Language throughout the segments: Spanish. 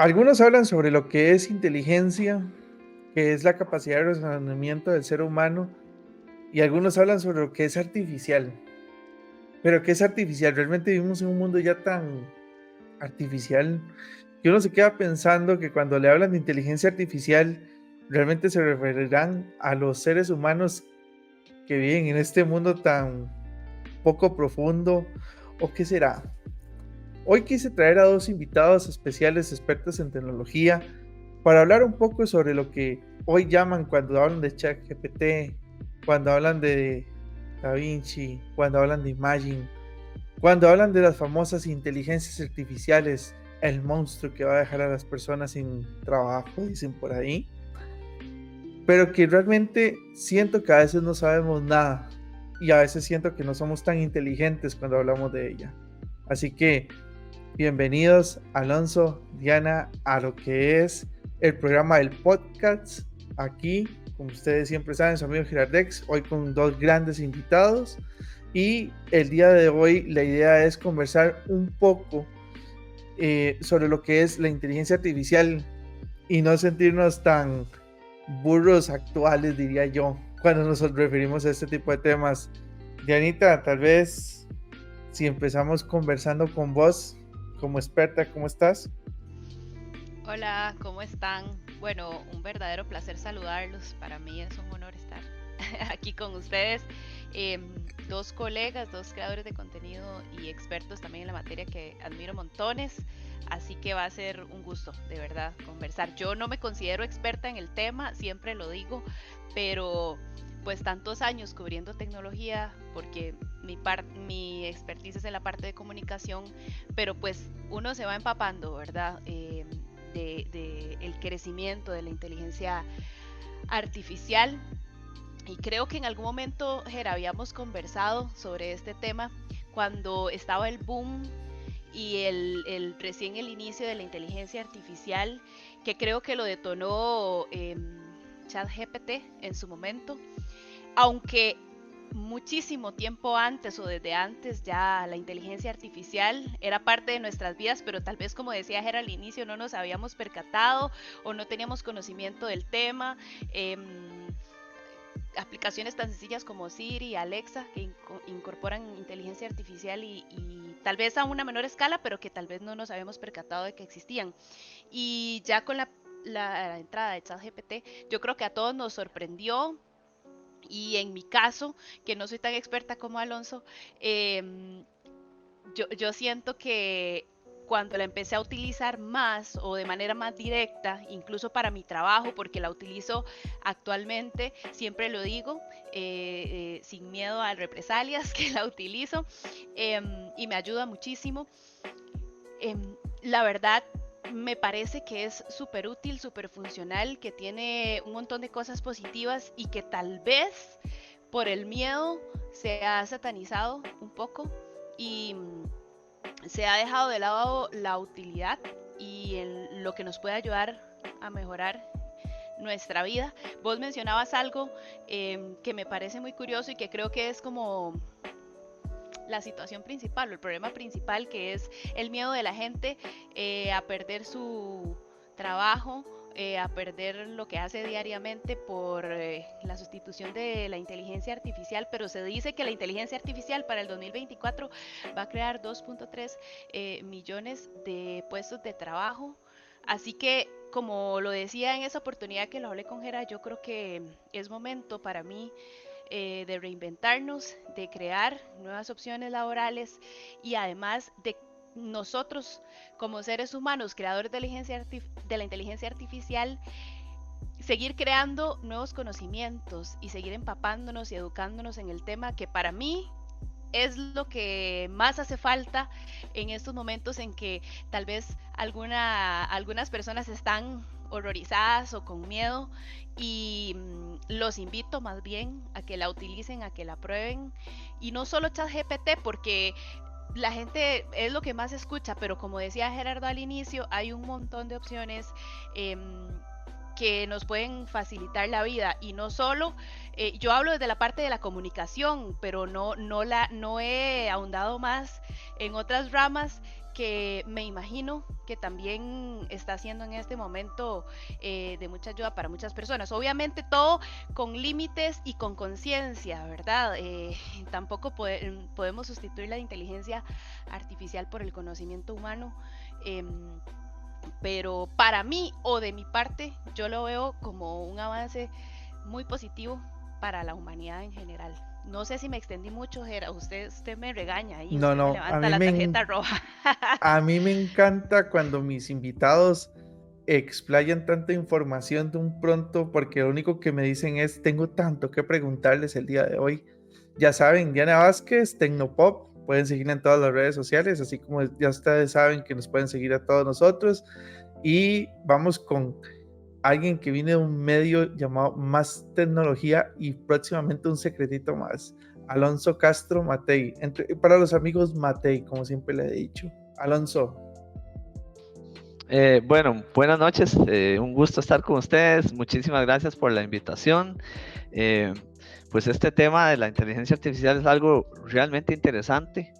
Algunos hablan sobre lo que es inteligencia, que es la capacidad de razonamiento del ser humano, y algunos hablan sobre lo que es artificial. Pero ¿qué es artificial? Realmente vivimos en un mundo ya tan artificial que uno se queda pensando que cuando le hablan de inteligencia artificial, realmente se referirán a los seres humanos que viven en este mundo tan poco profundo, o qué será. Hoy quise traer a dos invitados especiales expertos en tecnología para hablar un poco sobre lo que hoy llaman cuando hablan de ChatGPT, cuando hablan de DaVinci, cuando hablan de Imagine, cuando hablan de las famosas inteligencias artificiales, el monstruo que va a dejar a las personas sin trabajo, dicen por ahí, pero que realmente siento que a veces no sabemos nada y a veces siento que no somos tan inteligentes cuando hablamos de ella. Así que bienvenidos, Alonso, Diana, a lo que es el programa del podcast. Aquí, como ustedes siempre saben, su amigo Girardex, hoy con dos grandes invitados. Y el día de hoy la idea es conversar un poco sobre lo que es la inteligencia artificial y no sentirnos tan burros actuales, diría yo, cuando nos referimos a este tipo de temas. Dianita, tal vez si empezamos conversando con vos como experta, ¿cómo estás? Hola, ¿cómo están? Bueno, un verdadero placer saludarlos. Para mí es un honor estar aquí con ustedes. Dos colegas, dos creadores de contenido y expertos también en la materia que admiro montones. Así que va a ser un gusto, de verdad, conversar. Yo no me considero experta en el tema, siempre lo digo, pero pues tantos años cubriendo tecnología, porque mi expertise es en la parte de comunicación, pero pues uno se va empapando, ¿verdad? De el crecimiento de la inteligencia artificial. Y creo que en algún momento, Ger, habíamos conversado sobre este tema cuando estaba el boom y recién el inicio de la inteligencia artificial, que creo que lo detonó ChatGPT en su momento, aunque muchísimo tiempo antes o desde antes ya la inteligencia artificial era parte de nuestras vidas, pero tal vez como decía Ger al inicio no nos habíamos percatado o no teníamos conocimiento del tema. Eh, Aplicaciones tan sencillas como Siri, Alexa, que incorporan inteligencia artificial y tal vez a una menor escala, pero que tal vez no nos habíamos percatado de que existían. Y ya con la entrada de ChatGPT, yo creo que a todos nos sorprendió, y en mi caso, que no soy tan experta como Alonso, yo siento que cuando la empecé a utilizar más o de manera más directa, incluso para mi trabajo, porque la utilizo actualmente, siempre lo digo, sin miedo a represalias, que la utilizo, y me ayuda muchísimo. La verdad, me parece que es súper útil, súper funcional, que tiene un montón de cosas positivas y que tal vez por el miedo se ha satanizado un poco y se ha dejado de lado la utilidad y en lo que nos puede ayudar a mejorar nuestra vida. Vos mencionabas algo que me parece muy curioso y que creo que es como la situación principal o el problema principal, que es el miedo de la gente a perder su trabajo, a perder lo que hace diariamente por la sustitución de la inteligencia artificial, pero se dice que la inteligencia artificial para el 2024 va a crear 2.3 millones de puestos de trabajo. Así que, como lo decía en esa oportunidad que lo hablé con Gera, yo creo que es momento para mí de reinventarnos, de crear nuevas opciones laborales y además de nosotros como seres humanos, creadores de la inteligencia artificial, seguir creando nuevos conocimientos y seguir empapándonos y educándonos en el tema que para mí es lo que más hace falta en estos momentos en que tal vez algunas personas están horrorizadas o con miedo y los invito más bien a que la utilicen, a que la prueben y no solo ChatGPT porque la gente es lo que más escucha, pero como decía Gerardo al inicio, hay un montón de opciones eh, que nos pueden facilitar la vida y no solo, yo hablo desde la parte de la comunicación, pero no he ahondado más en otras ramas que me imagino que también está siendo en este momento de mucha ayuda para muchas personas. Obviamente todo con límites y con conciencia, ¿verdad? Tampoco podemos sustituir la inteligencia artificial por el conocimiento humano. Pero para mí o de mi parte yo lo veo como un avance muy positivo para la humanidad en general. No sé si me extendí mucho, Gera, usted me regaña y No, usted me no, levanta la tarjeta roja. a mí me encanta cuando mis invitados explayan tanta información de un pronto, porque lo único que me dicen es, tengo tanto que preguntarles el día de hoy. Ya saben, Diana Vázquez, Tecnopop, pueden seguirla en todas las redes sociales, así como ya ustedes saben que nos pueden seguir a todos nosotros. Y vamos con alguien que viene de un medio llamado Más Tecnología y próximamente un secretito más. Alonso Castro Matei, para los amigos Matei, como siempre le he dicho. Alonso. Bueno, buenas noches, un gusto estar con ustedes, muchísimas gracias por la invitación. Eh, pues este tema de la inteligencia artificial es algo realmente interesante,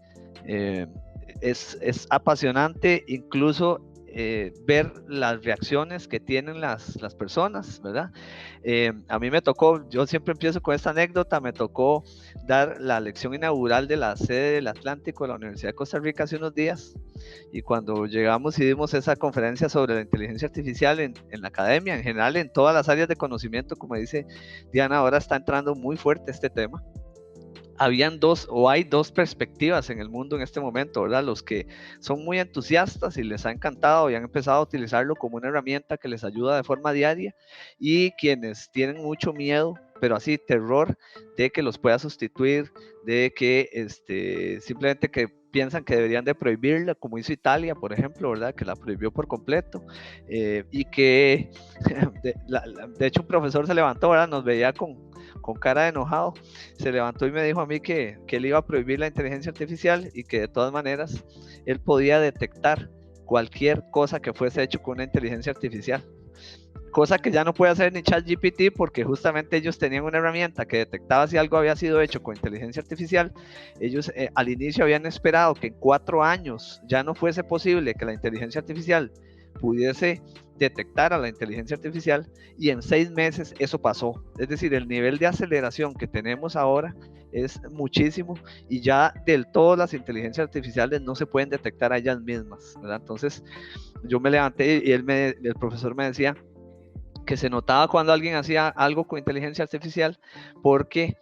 eh, es apasionante incluso ver las reacciones que tienen las personas, ¿verdad? A mí me tocó, yo siempre empiezo con esta anécdota, me tocó dar la lección inaugural de la sede del Atlántico de la Universidad de Costa Rica hace unos días. Y cuando llegamos y dimos esa conferencia sobre la inteligencia artificial en la academia, en general en todas las áreas de conocimiento, como dice Diana, ahora está entrando muy fuerte este tema. Habían dos o hay dos perspectivas en el mundo en este momento, ¿verdad? Los que son muy entusiastas y les ha encantado y han empezado a utilizarlo como una herramienta que les ayuda de forma diaria, y quienes tienen mucho miedo, pero así terror de que los pueda sustituir, de que simplemente que piensan que deberían de prohibirla, como hizo Italia, por ejemplo, ¿verdad? Que la prohibió por completo, y que de hecho un profesor se levantó, ¿verdad? Nos veía con cara de enojado, se levantó y me dijo a mí que él iba a prohibir la inteligencia artificial y que de todas maneras él podía detectar cualquier cosa que fuese hecho con una inteligencia artificial, cosa que ya no puede hacer ni ChatGPT, porque justamente ellos tenían una herramienta que detectaba si algo había sido hecho con inteligencia artificial. Ellos al inicio habían esperado que en 4 años ya no fuese posible que la inteligencia artificial pudiese detectar a la inteligencia artificial, y en 6 meses eso pasó. Es decir, el nivel de aceleración que tenemos ahora es muchísimo, y ya del todo las inteligencias artificiales no se pueden detectar a ellas mismas, ¿verdad? Entonces yo me levanté y el profesor me decía que se notaba cuando alguien hacía algo con inteligencia artificial, porque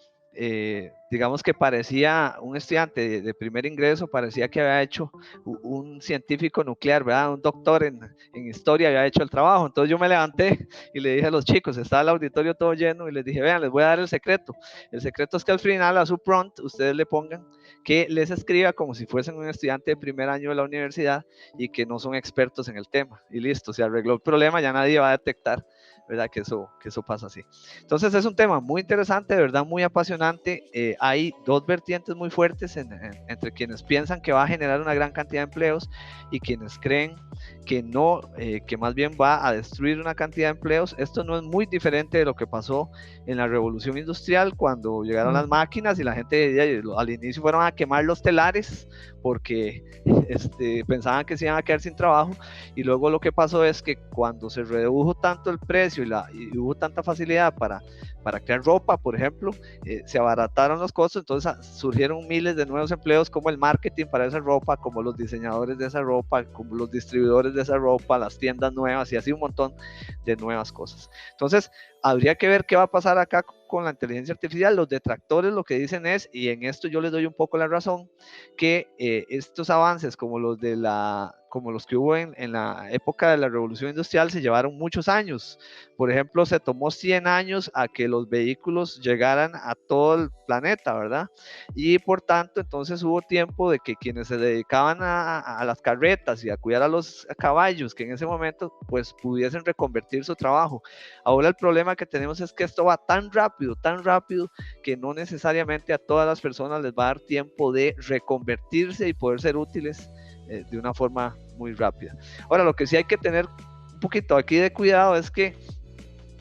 digamos que parecía un estudiante de primer ingreso, parecía que había hecho un científico nuclear, ¿verdad? Un doctor en historia había hecho el trabajo. Entonces yo me levanté y le dije a los chicos, estaba el auditorio todo lleno, y les dije, vean, les voy a dar el secreto. El secreto es que al final a su prompt ustedes le pongan que les escriba como si fuesen un estudiante de primer año de la universidad y que no son expertos en el tema. Y listo, se arregló el problema, ya nadie va a detectar, ¿verdad? Que eso pasa así. Entonces es un tema muy interesante, de verdad muy apasionante. Hay dos vertientes muy fuertes entre quienes piensan que va a generar una gran cantidad de empleos y quienes creen que no, que más bien va a destruir una cantidad de empleos. Esto no es muy diferente de lo que pasó en la revolución industrial, cuando llegaron las máquinas y la gente al inicio fueron a quemar los telares porque pensaban que se iban a quedar sin trabajo, y luego lo que pasó es que cuando se redujo tanto el precio y hubo tanta facilidad para crear ropa, por ejemplo, se abarataron los costos, entonces surgieron miles de nuevos empleos, como el marketing para esa ropa, como los diseñadores de esa ropa, como los distribuidores de esa ropa, las tiendas nuevas, y así un montón de nuevas cosas. Entonces habría que ver qué va a pasar acá con la inteligencia artificial. Los detractores lo que dicen es, y en esto yo les doy un poco la razón, que estos avances como los que hubo en la época de la revolución industrial se llevaron muchos años. Por ejemplo, se tomó 100 años a que los vehículos llegaran a todo el planeta, ¿verdad? Y por tanto, entonces hubo tiempo de que quienes se dedicaban a las carretas y a cuidar a los caballos, que en ese momento pues pudiesen reconvertir su trabajo. Ahora el problema que tenemos es que esto va tan rápido, que no necesariamente a todas las personas les va a dar tiempo de reconvertirse y poder ser útiles de una forma muy rápida. Ahora, lo que sí hay que tener un poquito aquí de cuidado es que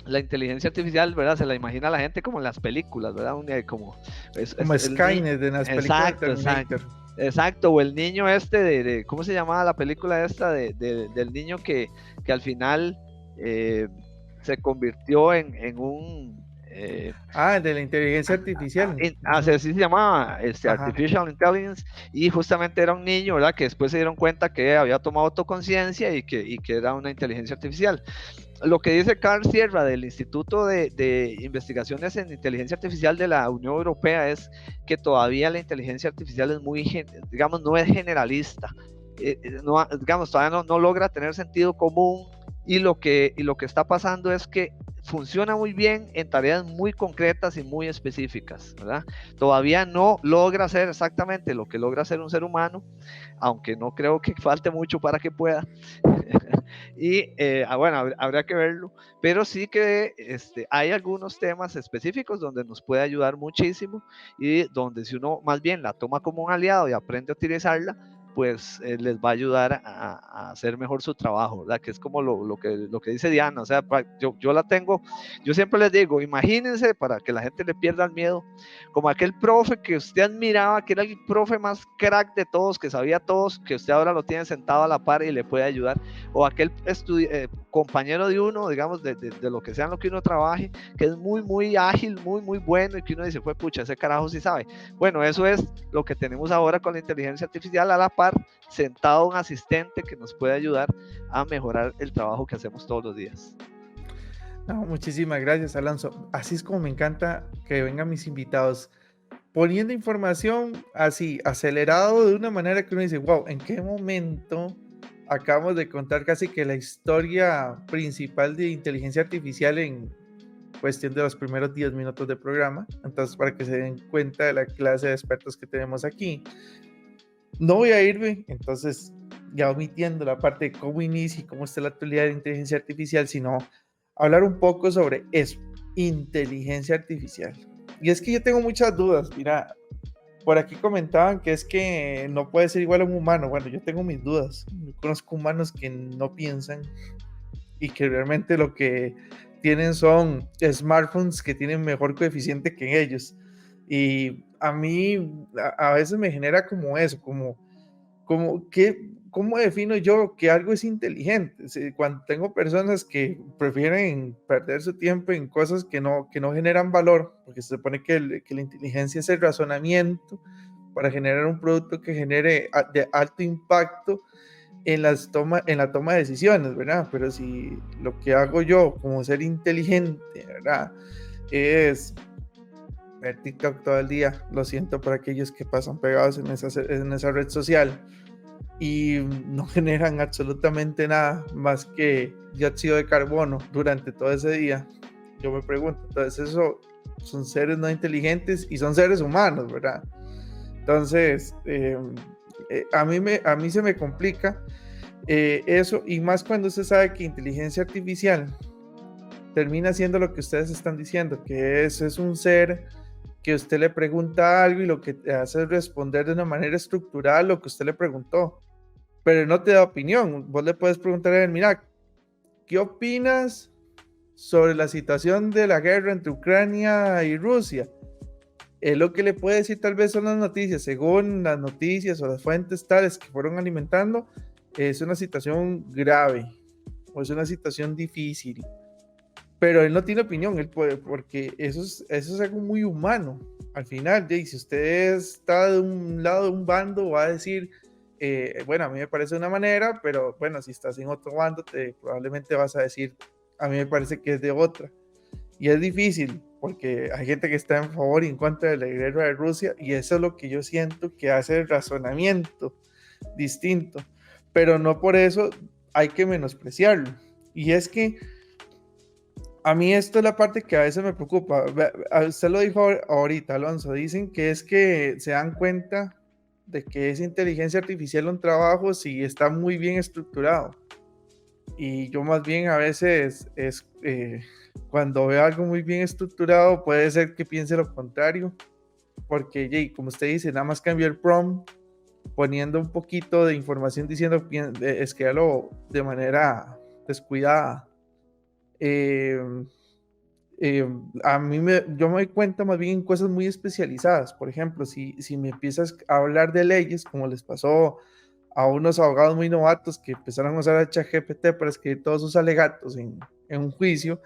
la inteligencia artificial, ¿verdad? Se la imagina la gente como en las películas, ¿verdad? Como, Como el niño. Skynet en las películas de Exacto, exacto. Terminator. Exacto, o el niño este ¿cómo se llamaba la película esta del niño que al final se convirtió en un... De la inteligencia artificial. así se llamaba, Ajá. Artificial Intelligence, y justamente era un niño, ¿verdad? Que después se dieron cuenta que había tomado autoconciencia y que era una inteligencia artificial. Lo que dice Carl Sierra del Instituto de Investigaciones en Inteligencia Artificial de la Unión Europea es que todavía la inteligencia artificial es muy, digamos, no es generalista. No, digamos, todavía no logra tener sentido común, y lo que está pasando es que funciona muy bien en tareas muy concretas y muy específicas, ¿verdad? Todavía no logra hacer exactamente lo que logra hacer un ser humano, aunque no creo que falte mucho para que pueda. Y bueno, habría que verlo, pero sí que hay algunos temas específicos donde nos puede ayudar muchísimo, y donde si uno más bien la toma como un aliado y aprende a utilizarla, pues les va a ayudar a hacer mejor su trabajo, ¿verdad? Que es como lo que dice Diana, o sea, yo la tengo, yo siempre les digo, imagínense, para que la gente le pierda el miedo, como aquel profe que usted admiraba, que era el profe más crack de todos, que sabía todos, que usted ahora lo tiene sentado a la par y le puede ayudar, o aquel compañero de uno, digamos, de lo que sea en lo que uno trabaje, que es muy, muy ágil, muy, muy bueno, y que uno dice, fue pucha, ese carajo sí sabe. Bueno, eso es lo que tenemos ahora con la inteligencia artificial, a la par, sentado un asistente que nos puede ayudar a mejorar el trabajo que hacemos todos los días. No, muchísimas gracias, Alonso. Así es como me encanta que vengan mis invitados, poniendo información así, acelerado, de una manera que uno dice, wow, ¿en qué momento acabamos de contar casi que la historia principal de inteligencia artificial en cuestión de los primeros 10 minutos de programa? Entonces, para que se den cuenta de la clase de expertos que tenemos aquí, no voy a irme, entonces, ya omitiendo la parte de cómo inicia y cómo está la actualidad de inteligencia artificial, sino hablar un poco sobre eso, inteligencia artificial. Y es que yo tengo muchas dudas. Mira, por aquí comentaban que es que no puede ser igual a un humano. Bueno, yo tengo mis dudas. Yo conozco humanos que no piensan y que realmente lo que tienen son smartphones que tienen mejor coeficiente que ellos. Y a mí a veces me genera como eso, como que, ¿cómo defino yo que algo es inteligente? Cuando tengo personas que prefieren perder su tiempo en cosas que no generan valor, porque se supone que la inteligencia es el razonamiento para generar un producto que genere de alto impacto en en la toma de decisiones, ¿verdad? Pero si lo que hago yo como ser inteligente, ¿verdad? Es ver TikTok todo el día, lo siento por aquellos que pasan pegados en esa red social y no generan absolutamente nada más que dióxido de carbono durante todo ese día. Yo me pregunto, entonces eso son seres no inteligentes y son seres humanos, ¿verdad? Entonces, a mí se me complica eso, y más cuando usted sabe que inteligencia artificial termina siendo lo que ustedes están diciendo, que es un ser que usted le pregunta algo y lo que te hace es responder de una manera estructural lo que usted le preguntó, pero no te da opinión. Vos le puedes preguntar a él, mira, ¿qué opinas sobre la situación de la guerra entre Ucrania y Rusia? Lo que le puede decir tal vez son las noticias, según las noticias o las fuentes tales que fueron alimentando, es una situación grave o es una situación difícil, pero él no tiene opinión, él puede, porque eso es algo muy humano. Al final, si usted está de un lado de un bando, va a decir, bueno, a mí me parece de una manera, pero bueno, si estás en otro bando, probablemente vas a decir, a mí me parece que es de otra. Y es difícil, porque hay gente que está en favor y en contra de la guerra de Rusia, y eso es lo que yo siento que hace el razonamiento distinto, pero no por eso hay que menospreciarlo. Y es que a mí esto es la parte que a veces me preocupa. Usted lo dijo ahorita, Alonso, dicen que es que se dan cuenta de que es inteligencia artificial un trabajo si está muy bien estructurado. Y yo más bien a veces cuando veo algo muy bien estructurado puede ser que piense lo contrario, porque como usted dice, nada más cambió el prompt poniendo un poquito de información diciendo escríbalo de manera descuidada. A mí yo me doy cuenta más bien en cosas muy especializadas. Por ejemplo, si me empiezas a hablar de leyes, como les pasó a unos abogados muy novatos que empezaron a usar a ChatGPT para escribir todos sus alegatos en un juicio,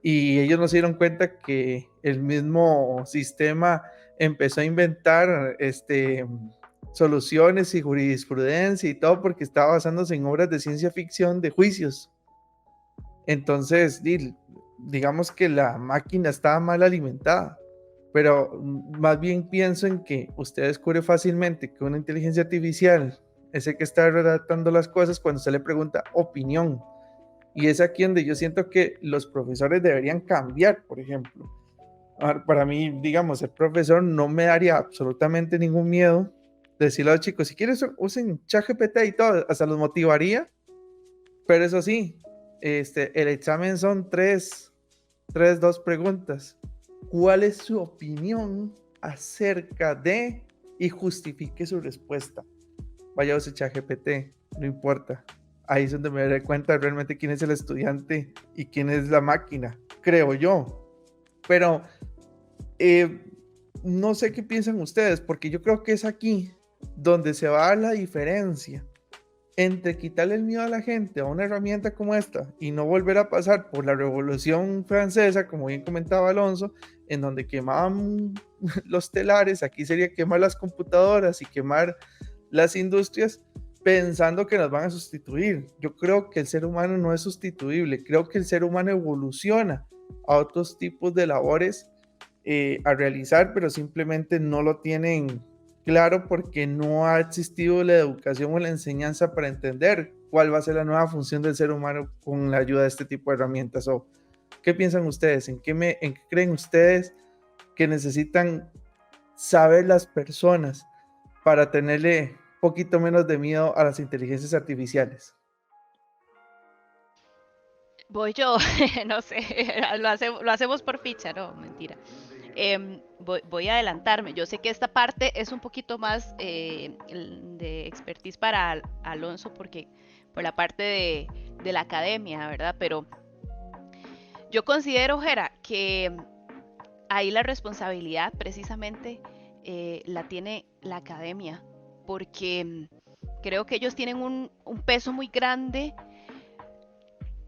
y ellos no se dieron cuenta que el mismo sistema empezó a inventar soluciones y jurisprudencia y todo porque estaba basándose en obras de ciencia ficción de juicios. Entonces, digamos que la máquina estaba mal alimentada, pero más bien pienso en que usted descubre fácilmente que una inteligencia artificial es el que está redactando las cosas cuando se le pregunta opinión. Y es aquí donde yo siento que los profesores deberían cambiar, por ejemplo. Para mí, digamos, el profesor no me daría absolutamente ningún miedo decirle a los chicos, si quieres usen ChatGPT y todo, hasta los motivaría, pero eso sí, el examen son dos preguntas. ¿Cuál es su opinión acerca de? Y justifique su respuesta. Vaya a usar ChatGPT, no importa. Ahí es donde me daré cuenta realmente quién es el estudiante y quién es la máquina, creo yo. Pero no sé qué piensan ustedes, porque yo creo que es aquí donde se va a dar la diferencia entre quitarle el miedo a la gente a una herramienta como esta y no volver a pasar por la Revolución Francesa, como bien comentaba Alonso, en donde quemaban los telares. Aquí sería quemar las computadoras y quemar las industrias, pensando que nos van a sustituir. Yo creo que el ser humano no es sustituible. Creo que el ser humano evoluciona a otros tipos de labores a realizar, pero simplemente no lo tienen claro porque no ha existido la educación o la enseñanza para entender cuál va a ser la nueva función del ser humano con la ayuda de este tipo de herramientas. ¿Qué piensan ustedes? ¿En qué creen ustedes que necesitan saber las personas para tenerle poquito menos de miedo a las inteligencias artificiales? Voy yo, no sé, lo hacemos por ficha, no, mentira. Voy a adelantarme. Yo sé que esta parte es un poquito más de expertise para Alonso, porque por la parte de la academia, ¿verdad? Pero yo considero, Jera, que ahí la responsabilidad precisamente la tiene la academia, porque creo que ellos tienen un peso muy grande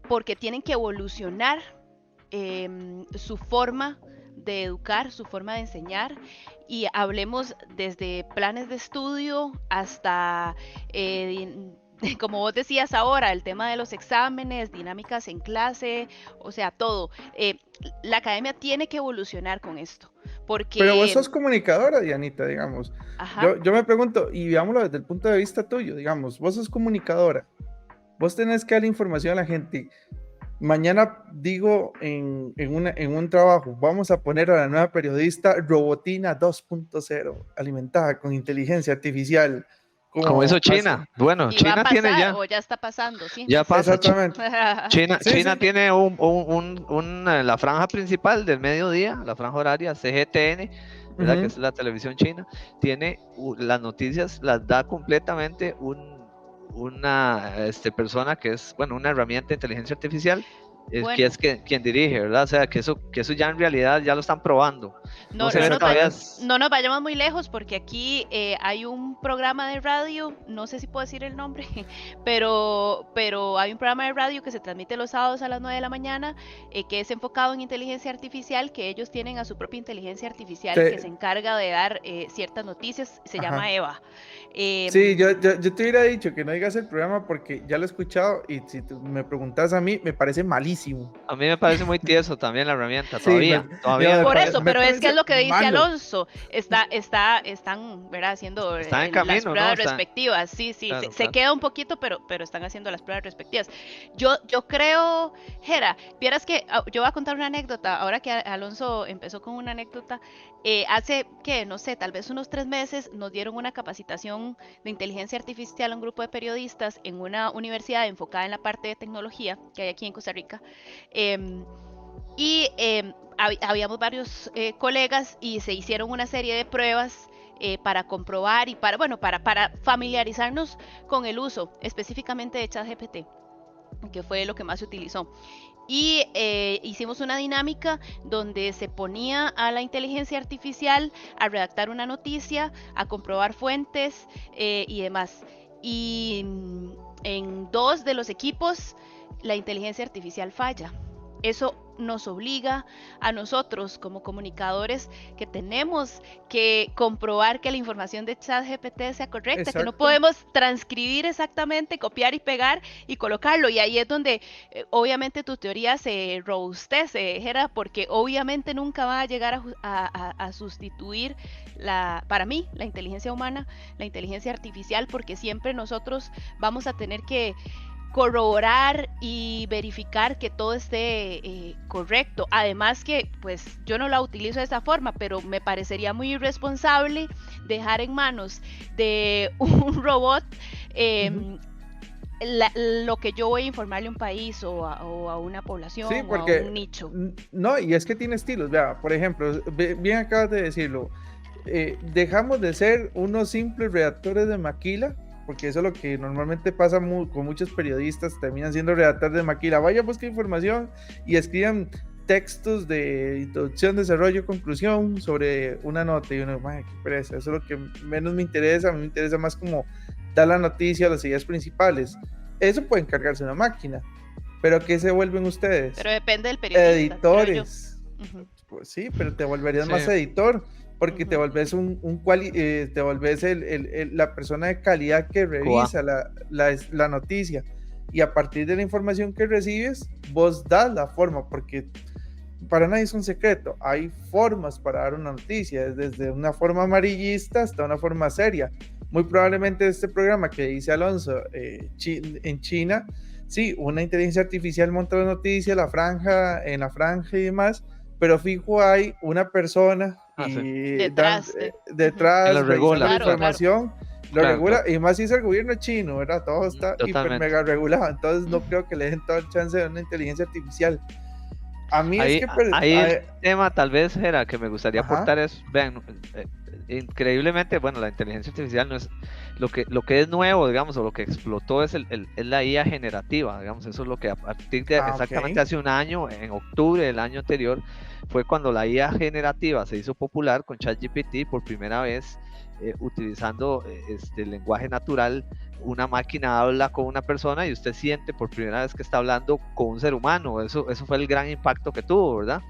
porque tienen que evolucionar su forma de educar, su forma de enseñar, y hablemos desde planes de estudio hasta, como vos decías ahora, el tema de los exámenes, dinámicas en clase, o sea, todo. La academia tiene que evolucionar con esto, porque... Pero vos sos comunicadora, Dianita, digamos. Yo me pregunto, y veámoslo desde el punto de vista tuyo, digamos, vos sos comunicadora, vos tenés que dar información a la gente. Mañana digo en un trabajo, vamos a poner a la nueva periodista Robotina 2.0, alimentada con inteligencia artificial. Como hizo China. Bueno, China tiene ya. O ya está pasando, sí. Ya pasa. Exactamente. China tiene la franja principal del mediodía, la franja horaria CGTN, ¿verdad? Que es la televisión china. Tiene las noticias, las da completamente una persona que es, bueno, una herramienta de inteligencia artificial, que es quien dirige, ¿verdad? O sea, que eso ya en realidad ya lo están probando. No nos vayamos muy lejos, porque aquí hay un programa de radio, no sé si puedo decir el nombre, pero hay un programa de radio que se transmite los sábados a las 9 de la mañana, que es enfocado en inteligencia artificial, que ellos tienen a su propia inteligencia artificial que se encarga de dar ciertas noticias, se llama Eva. Sí, yo te hubiera dicho que no digas el programa porque ya lo he escuchado, y si me preguntas a mí, me parece malísimo. A mí me parece muy tieso también la herramienta, todavía. Por eso, pero es que es lo que dice Alonso, están, ¿verdad? Haciendo en camino, las pruebas respectivas, sí, claro, se queda un poquito, pero están haciendo las pruebas respectivas. Yo creo, Jera, vieras que yo voy a contar una anécdota, ahora que Alonso empezó con una anécdota. Hace, no sé, tal vez unos 3 meses nos dieron una capacitación de inteligencia artificial a un grupo de periodistas en una universidad enfocada en la parte de tecnología que hay aquí en Costa Rica. Habíamos varios colegas y se hicieron una serie de pruebas para comprobar y para familiarizarnos con el uso específicamente de ChatGPT, que fue lo que más se utilizó. y hicimos una dinámica donde se ponía a la inteligencia artificial a redactar una noticia, a comprobar fuentes y demás. Y en 2 de los equipos la inteligencia artificial falla. Eso nos obliga a nosotros como comunicadores que tenemos que comprobar que la información de ChatGPT sea correcta, Exacto. que no podemos transcribir exactamente, copiar y pegar y colocarlo. Y ahí es donde obviamente tu teoría se robustece, Jera, porque obviamente nunca va a llegar a sustituir para mí, la inteligencia humana, la inteligencia artificial, porque siempre nosotros vamos a tener que corroborar y verificar que todo esté correcto. Además que, pues, yo no la utilizo de esa forma, pero me parecería muy irresponsable dejar en manos de un robot lo que yo voy a informarle a un país o a una población Sí, o a porque un nicho. no, y es que tiene estilos. Vea, por ejemplo, bien acabas de decirlo. Dejamos de ser unos simples redactores de maquila, porque eso es lo que normalmente pasa con muchos periodistas, terminan siendo redactores de maquila. Vaya, busca información y escriban textos de introducción, desarrollo, conclusión sobre una nota, y uno, qué pereza, eso es lo que menos me interesa. A mí me interesa más como dar la noticia, las ideas principales. Eso puede encargarse una máquina, pero ¿qué se vuelven ustedes? Pero depende del periodista. Editores. Pues sí, pero te volverías más editor, porque te volvés te volvés la persona de calidad que revisa la noticia, y a partir de la información que recibes, vos das la forma, porque para nadie es un secreto, hay formas para dar una noticia, desde una forma amarillista hasta una forma seria. Muy probablemente este programa que dice Alonso en China, sí, una inteligencia artificial monta la noticia, en la franja y demás, pero fijo hay una persona detrás lo regula, la información, lo regula, claro. Y más si es el gobierno chino, ¿verdad? Todo está hiper mega regulado, entonces no creo que le den todo el chance de una inteligencia artificial. A mí ahí, es que... ahí el tema tal vez era que me gustaría aportar es, vean, increíblemente, bueno, la inteligencia artificial no es lo que es nuevo, digamos, o lo que explotó es la IA generativa, digamos, eso es lo que a partir de exactamente hace un año, en octubre del año anterior, fue cuando la IA generativa se hizo popular con ChatGPT por primera vez, utilizando el lenguaje natural. Una máquina habla con una persona y usted siente por primera vez que está hablando con un ser humano. Eso fue el gran impacto que tuvo, ¿verdad?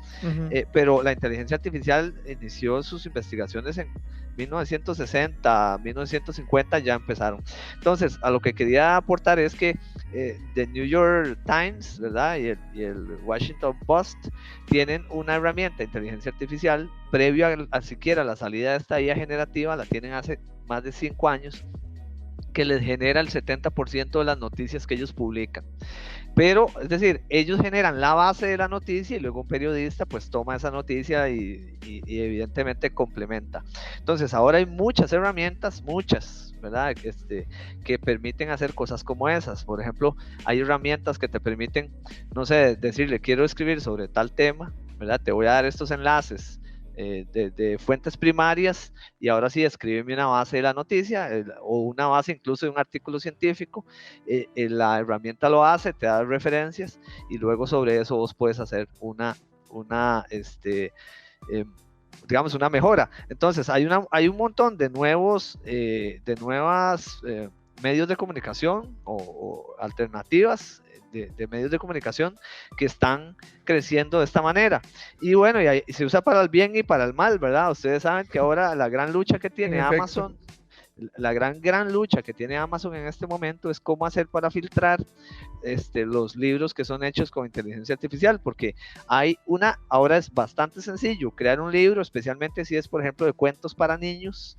Pero la inteligencia artificial inició sus investigaciones en 1960, 1950 ya empezaron. Entonces, a lo que quería aportar es que The New York Times, ¿verdad? Y el Washington Post tienen una herramienta de inteligencia artificial previo a siquiera la salida de esta IA generativa, la tienen hace más de 5 años, que les genera el 70% de las noticias que ellos publican. Pero, es decir, ellos generan la base de la noticia y luego un periodista pues toma esa noticia y evidentemente complementa. Entonces, ahora hay muchas herramientas, ¿verdad? Que permiten hacer cosas como esas. Por ejemplo, hay herramientas que te permiten, no sé, decirle, quiero escribir sobre tal tema, ¿verdad? Te voy a dar estos enlaces de fuentes primarias, y ahora sí escríbeme una base de la noticia o una base incluso de un artículo científico. La herramienta lo hace, te da referencias y luego sobre eso vos puedes hacer digamos una mejora. Entonces hay un montón de nuevas medios de comunicación o alternativas de medios de comunicación que están creciendo de esta manera, y bueno, y se usa para el bien y para el mal, ¿verdad? Ustedes saben que ahora la gran lucha que tiene Amazon, la gran lucha que tiene Amazon en este momento es cómo hacer para filtrar los libros que son hechos con inteligencia artificial, porque ahora es bastante sencillo crear un libro, especialmente si es, por ejemplo, de cuentos para niños.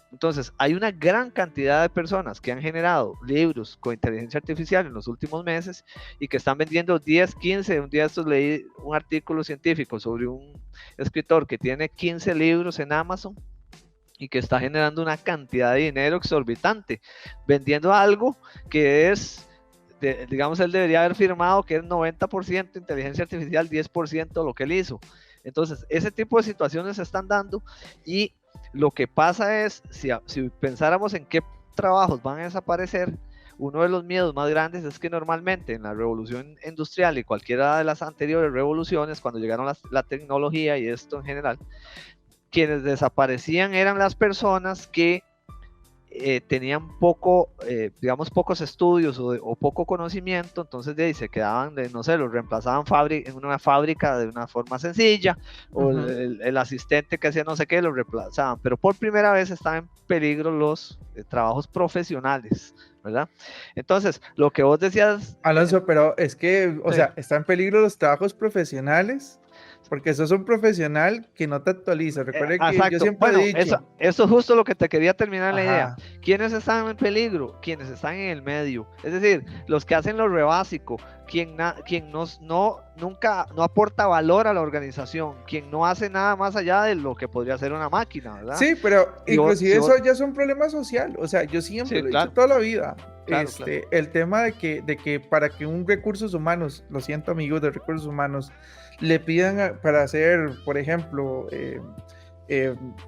Entonces, hay una gran cantidad de personas que han generado libros con inteligencia artificial en los últimos meses y que están vendiendo 10, 15. Un día estos leí un artículo científico sobre un escritor que tiene 15 libros en Amazon y que está generando una cantidad de dinero exorbitante vendiendo algo que es, digamos, él debería haber firmado que es 90% inteligencia artificial, 10% lo que él hizo. Entonces, ese tipo de situaciones se están dando, y lo que pasa es, si pensáramos en qué trabajos van a desaparecer uno de los miedos más grandes es que normalmente en la revolución industrial y cualquiera de las anteriores revoluciones, cuando llegaron la tecnología y esto en general, quienes desaparecían eran las personas que tenían poco, digamos, pocos estudios o poco conocimiento, entonces de ahí se quedaban, no sé, los reemplazaban en una fábrica de una forma sencilla, o el asistente que hacía no sé qué, lo reemplazaban, pero por primera vez estaban en peligro los trabajos profesionales, ¿verdad? Entonces, lo que vos decías... Alonso, pero es que, o Sí. sea, ¿están en peligro los trabajos profesionales? Porque sos un profesional que no te actualiza. Recuerde que yo Exacto. siempre Bueno, he dicho. eso es justo lo que te quería terminar la idea. Ajá. ¿Quiénes están en peligro? Quienes están en el medio. Es decir, los que hacen lo rebásico, quien nunca no aporta valor a la organización, quien no hace nada más allá de lo que podría hacer una máquina, ¿verdad? Sí, pero Y vos- inclusive si eso vos- ya es un problema social. O sea, yo siempre Sí, lo he claro, dicho toda la vida. claro. El tema de que para que un recursos humanos, lo siento amigos de recursos humanos, le pidan para hacer, por ejemplo,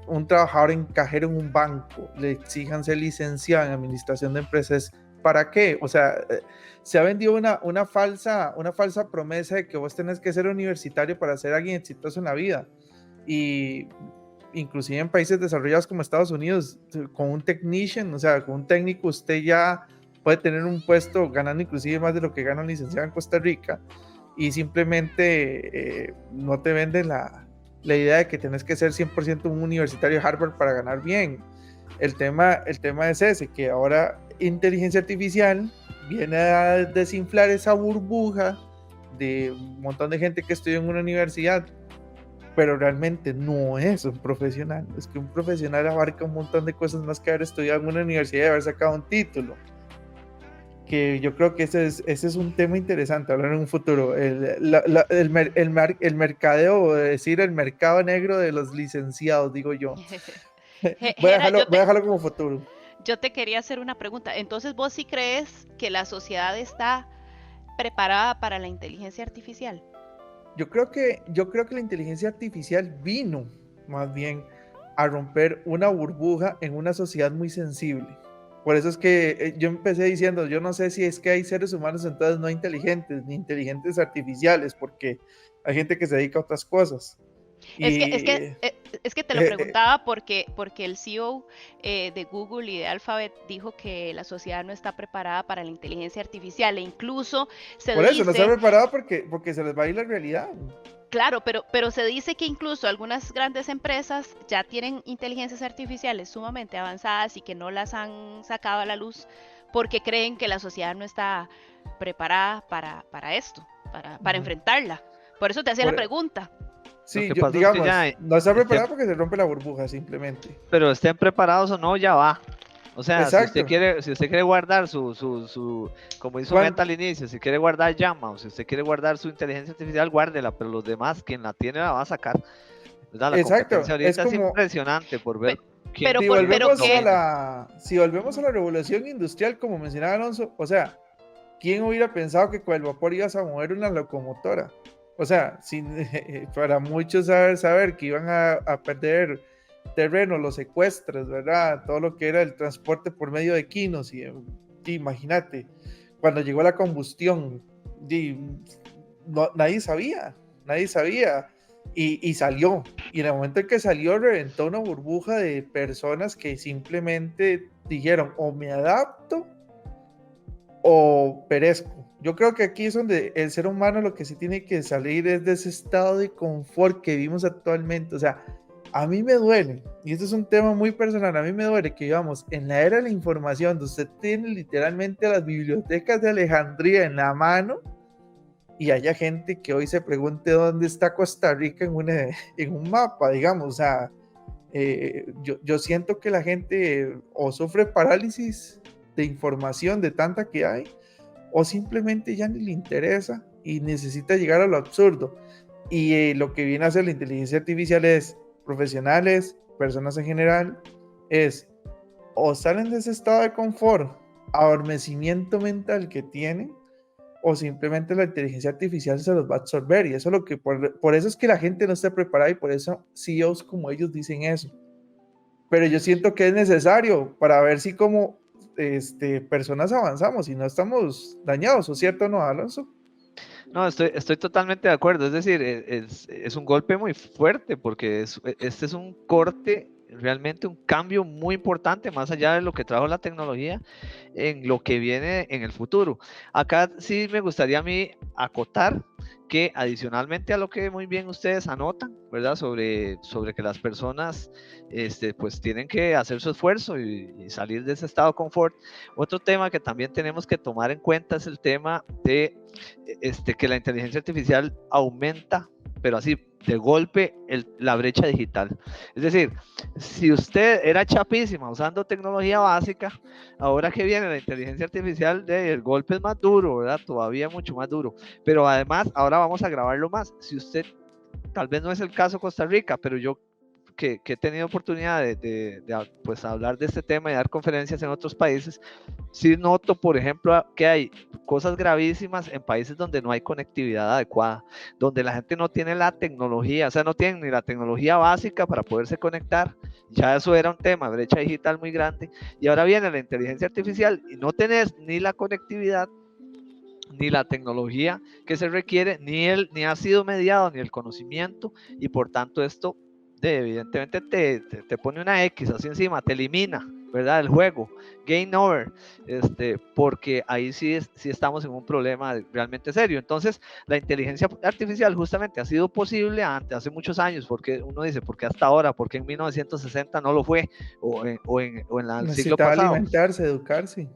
un trabajador en cajero en un banco, le exijan ser licenciado en administración de empresas. ¿Para qué? O sea, se ha vendido una falsa promesa de que vos tenés que ser universitario para ser alguien exitoso en la vida. Y inclusive en países desarrollados como Estados Unidos, con un technician, o sea, con un técnico, usted ya puede tener un puesto ganando inclusive más de lo que gana un licenciado en Costa Rica, y simplemente no te venden la idea de que tenés que ser 100% un universitario de Harvard para ganar bien. El tema es ese, que ahora inteligencia artificial viene a desinflar esa burbuja de un montón de gente que estudia en una universidad, pero realmente no es un profesional. Es que un profesional abarca un montón de cosas más que haber estudiado en una universidad y haber sacado un título. Que yo creo que ese es un tema interesante hablar en un futuro. El mercadeo, o decir el mercado negro de los licenciados, digo yo. Voy a Jera, dejarlo como futuro. yo te quería hacer una pregunta. Entonces, ¿vos sí crees que la sociedad está preparada para la inteligencia artificial? Yo creo que la inteligencia artificial vino más bien a romper una burbuja en una sociedad muy sensible. Por eso es que yo empecé diciendo, yo no sé si es que hay seres humanos entonces no inteligentes, ni inteligentes artificiales, porque hay gente que se dedica a otras cosas. Es que te lo preguntaba porque el CEO de Google y de Alphabet dijo que la sociedad no está preparada para la inteligencia artificial, e incluso se por eso no está dice, preparado porque se les va a ir la realidad. claro, pero se dice que incluso algunas grandes empresas ya tienen inteligencias artificiales sumamente avanzadas y que no las han sacado a la luz porque creen que la sociedad no está preparada para esto, para enfrentarla. Por eso te hacía la pregunta. Sí, pasa digamos, es que ya no está preparado porque se rompe la burbuja, simplemente. Pero estén preparados o no, ya va. O sea, si Exacto. usted quiere guardar su como hizo Meta al inicio, si quiere guardar llama, o si usted quiere guardar su inteligencia artificial, guardela, pero los demás, quien la tiene, la va a sacar. ¿Verdad? La Exacto, competencia ahorita es como, impresionante por ver quién pero si, por- volvemos pero que- si volvemos a la revolución industrial, como mencionaba Alonso, o sea, ¿quién hubiera pensado que con el vapor ibas a mover una locomotora? O sea, para muchos saber que iban a perder terreno, los secuestros, ¿verdad? Todo lo que era el transporte por medio de quinos. Y imagínate, cuando llegó la combustión, nadie sabía. Y salió. Y en el momento en que salió, reventó una burbuja de personas que simplemente dijeron, o me adapto o perezco. Yo creo que aquí es donde el ser humano lo que sí tiene que salir es de ese estado de confort que vivimos actualmente. O sea, a mí me duele, y esto es un tema muy personal, a mí me duele que vivamos en la era de la información, donde usted tiene literalmente las bibliotecas de Alejandría en la mano, y haya gente que hoy se pregunte dónde está Costa Rica en un mapa, digamos. O sea, yo siento que la gente o sufre parálisis de información de tanta que hay, o simplemente ya ni le interesa y necesita llegar a lo absurdo. Y lo que viene a hacer la inteligencia artificial es profesionales, personas en general, es o salen de ese estado de confort, adormecimiento mental que tienen, o simplemente la inteligencia artificial se los va a absorber. Y eso es lo que por eso es que la gente no está preparada, y por eso CEOs como ellos dicen eso. Pero yo siento que es necesario para ver si como personas avanzamos y no estamos dañados, ¿o cierto no, Alonso? No, estoy totalmente de acuerdo. Es decir, es un golpe muy fuerte porque este es un corte, realmente un cambio muy importante, más allá de lo que trajo la tecnología, en lo que viene en el futuro. Acá sí me gustaría a mí acotar que adicionalmente a lo que muy bien ustedes anotan, ¿verdad? Sobre que las personas pues tienen que hacer su esfuerzo y salir de ese estado de confort. Otro tema que también tenemos que tomar en cuenta es el tema de que la inteligencia artificial aumenta, pero así de golpe, la brecha digital. Es decir, si usted era chapísima usando tecnología básica, ahora que viene la inteligencia artificial, el golpe es más duro, ¿verdad? Todavía mucho más duro. Pero además, ahora vamos a grabarlo más. Si usted, tal vez no es el caso Costa Rica, pero yo que he tenido oportunidad pues hablar de este tema y dar conferencias en otros países, sí noto, por ejemplo, que hay cosas gravísimas en países donde no hay conectividad adecuada, donde la gente no tiene la tecnología, o sea, no tienen ni la tecnología básica para poderse conectar. Ya eso era un tema, brecha digital muy grande, y ahora viene la inteligencia artificial y no tenés ni la conectividad ni la tecnología que se requiere, ni ha sido mediado, ni el conocimiento, y por tanto esto evidentemente te pone una X así encima, te elimina, ¿verdad? El juego, game over, porque ahí sí estamos en un problema realmente serio. Entonces, la inteligencia artificial justamente ha sido posible hace muchos años, porque uno dice, ¿por qué hasta ahora? ¿Por qué en 1960 no lo fue? O en el siglo Necesitaba pasado alimentarse, educarse.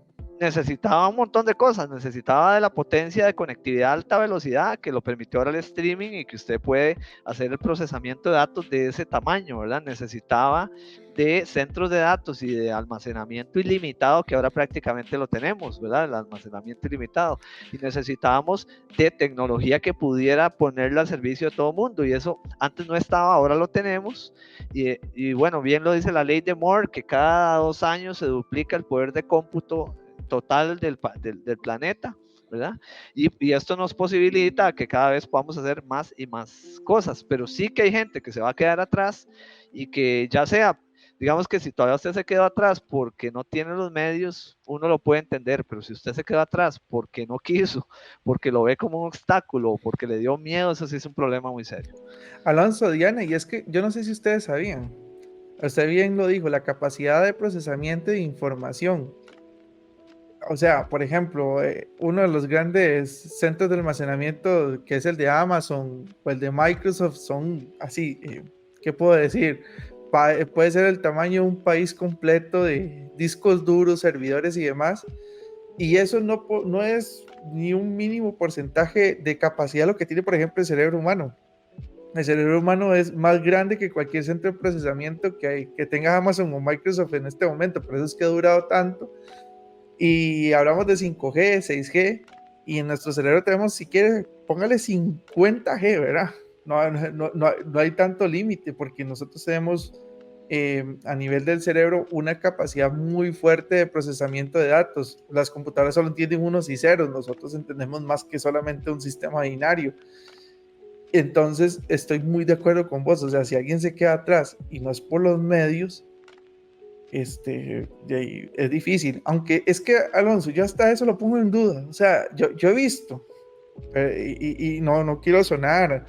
necesitaba un montón de cosas, necesitaba de la potencia de conectividad a alta velocidad que lo permitió ahora el streaming y que usted puede hacer el procesamiento de datos de ese tamaño, ¿verdad? Necesitaba de centros de datos y de almacenamiento ilimitado que ahora prácticamente lo tenemos, ¿verdad? El almacenamiento ilimitado. Y necesitábamos de tecnología que pudiera ponerla al servicio de todo el mundo y eso antes no estaba, ahora lo tenemos. Y bueno, bien lo dice la ley de Moore, que cada 2 años se duplica el poder de cómputo total del planeta, ¿verdad? Y esto nos posibilita que cada vez podamos hacer más y más cosas, pero sí que hay gente que se va a quedar atrás y que ya sea, digamos que si todavía usted se quedó atrás porque no tiene los medios, uno lo puede entender, pero si usted se quedó atrás porque no quiso, porque lo ve como un obstáculo o porque le dio miedo, eso sí es un problema muy serio. Alonso, Diana, y es que yo no sé si ustedes sabían, usted bien lo dijo, la capacidad de procesamiento de información. O sea, por ejemplo, uno de los grandes centros de almacenamiento, que es el de Amazon o el de Microsoft, son así, ¿qué puedo decir? Puede ser el tamaño de un país completo de discos duros, servidores y demás. Y eso no es ni un mínimo porcentaje de capacidad lo que tiene, por ejemplo, el cerebro humano. El cerebro humano es más grande que cualquier centro de procesamiento que tenga Amazon o Microsoft en este momento. Por eso es que ha durado tanto. Y hablamos de 5G, 6G, y en nuestro cerebro tenemos, si quiere, póngale 50G, ¿verdad? No hay tanto límite, porque nosotros tenemos a nivel del cerebro una capacidad muy fuerte de procesamiento de datos. Las computadoras solo entienden unos y ceros, nosotros entendemos más que solamente un sistema binario. Entonces, estoy muy de acuerdo con vos, o sea, si alguien se queda atrás y no es por los medios, es difícil, aunque es que, Alonso, yo hasta eso lo pongo en duda, o sea, yo he visto, y no quiero sonar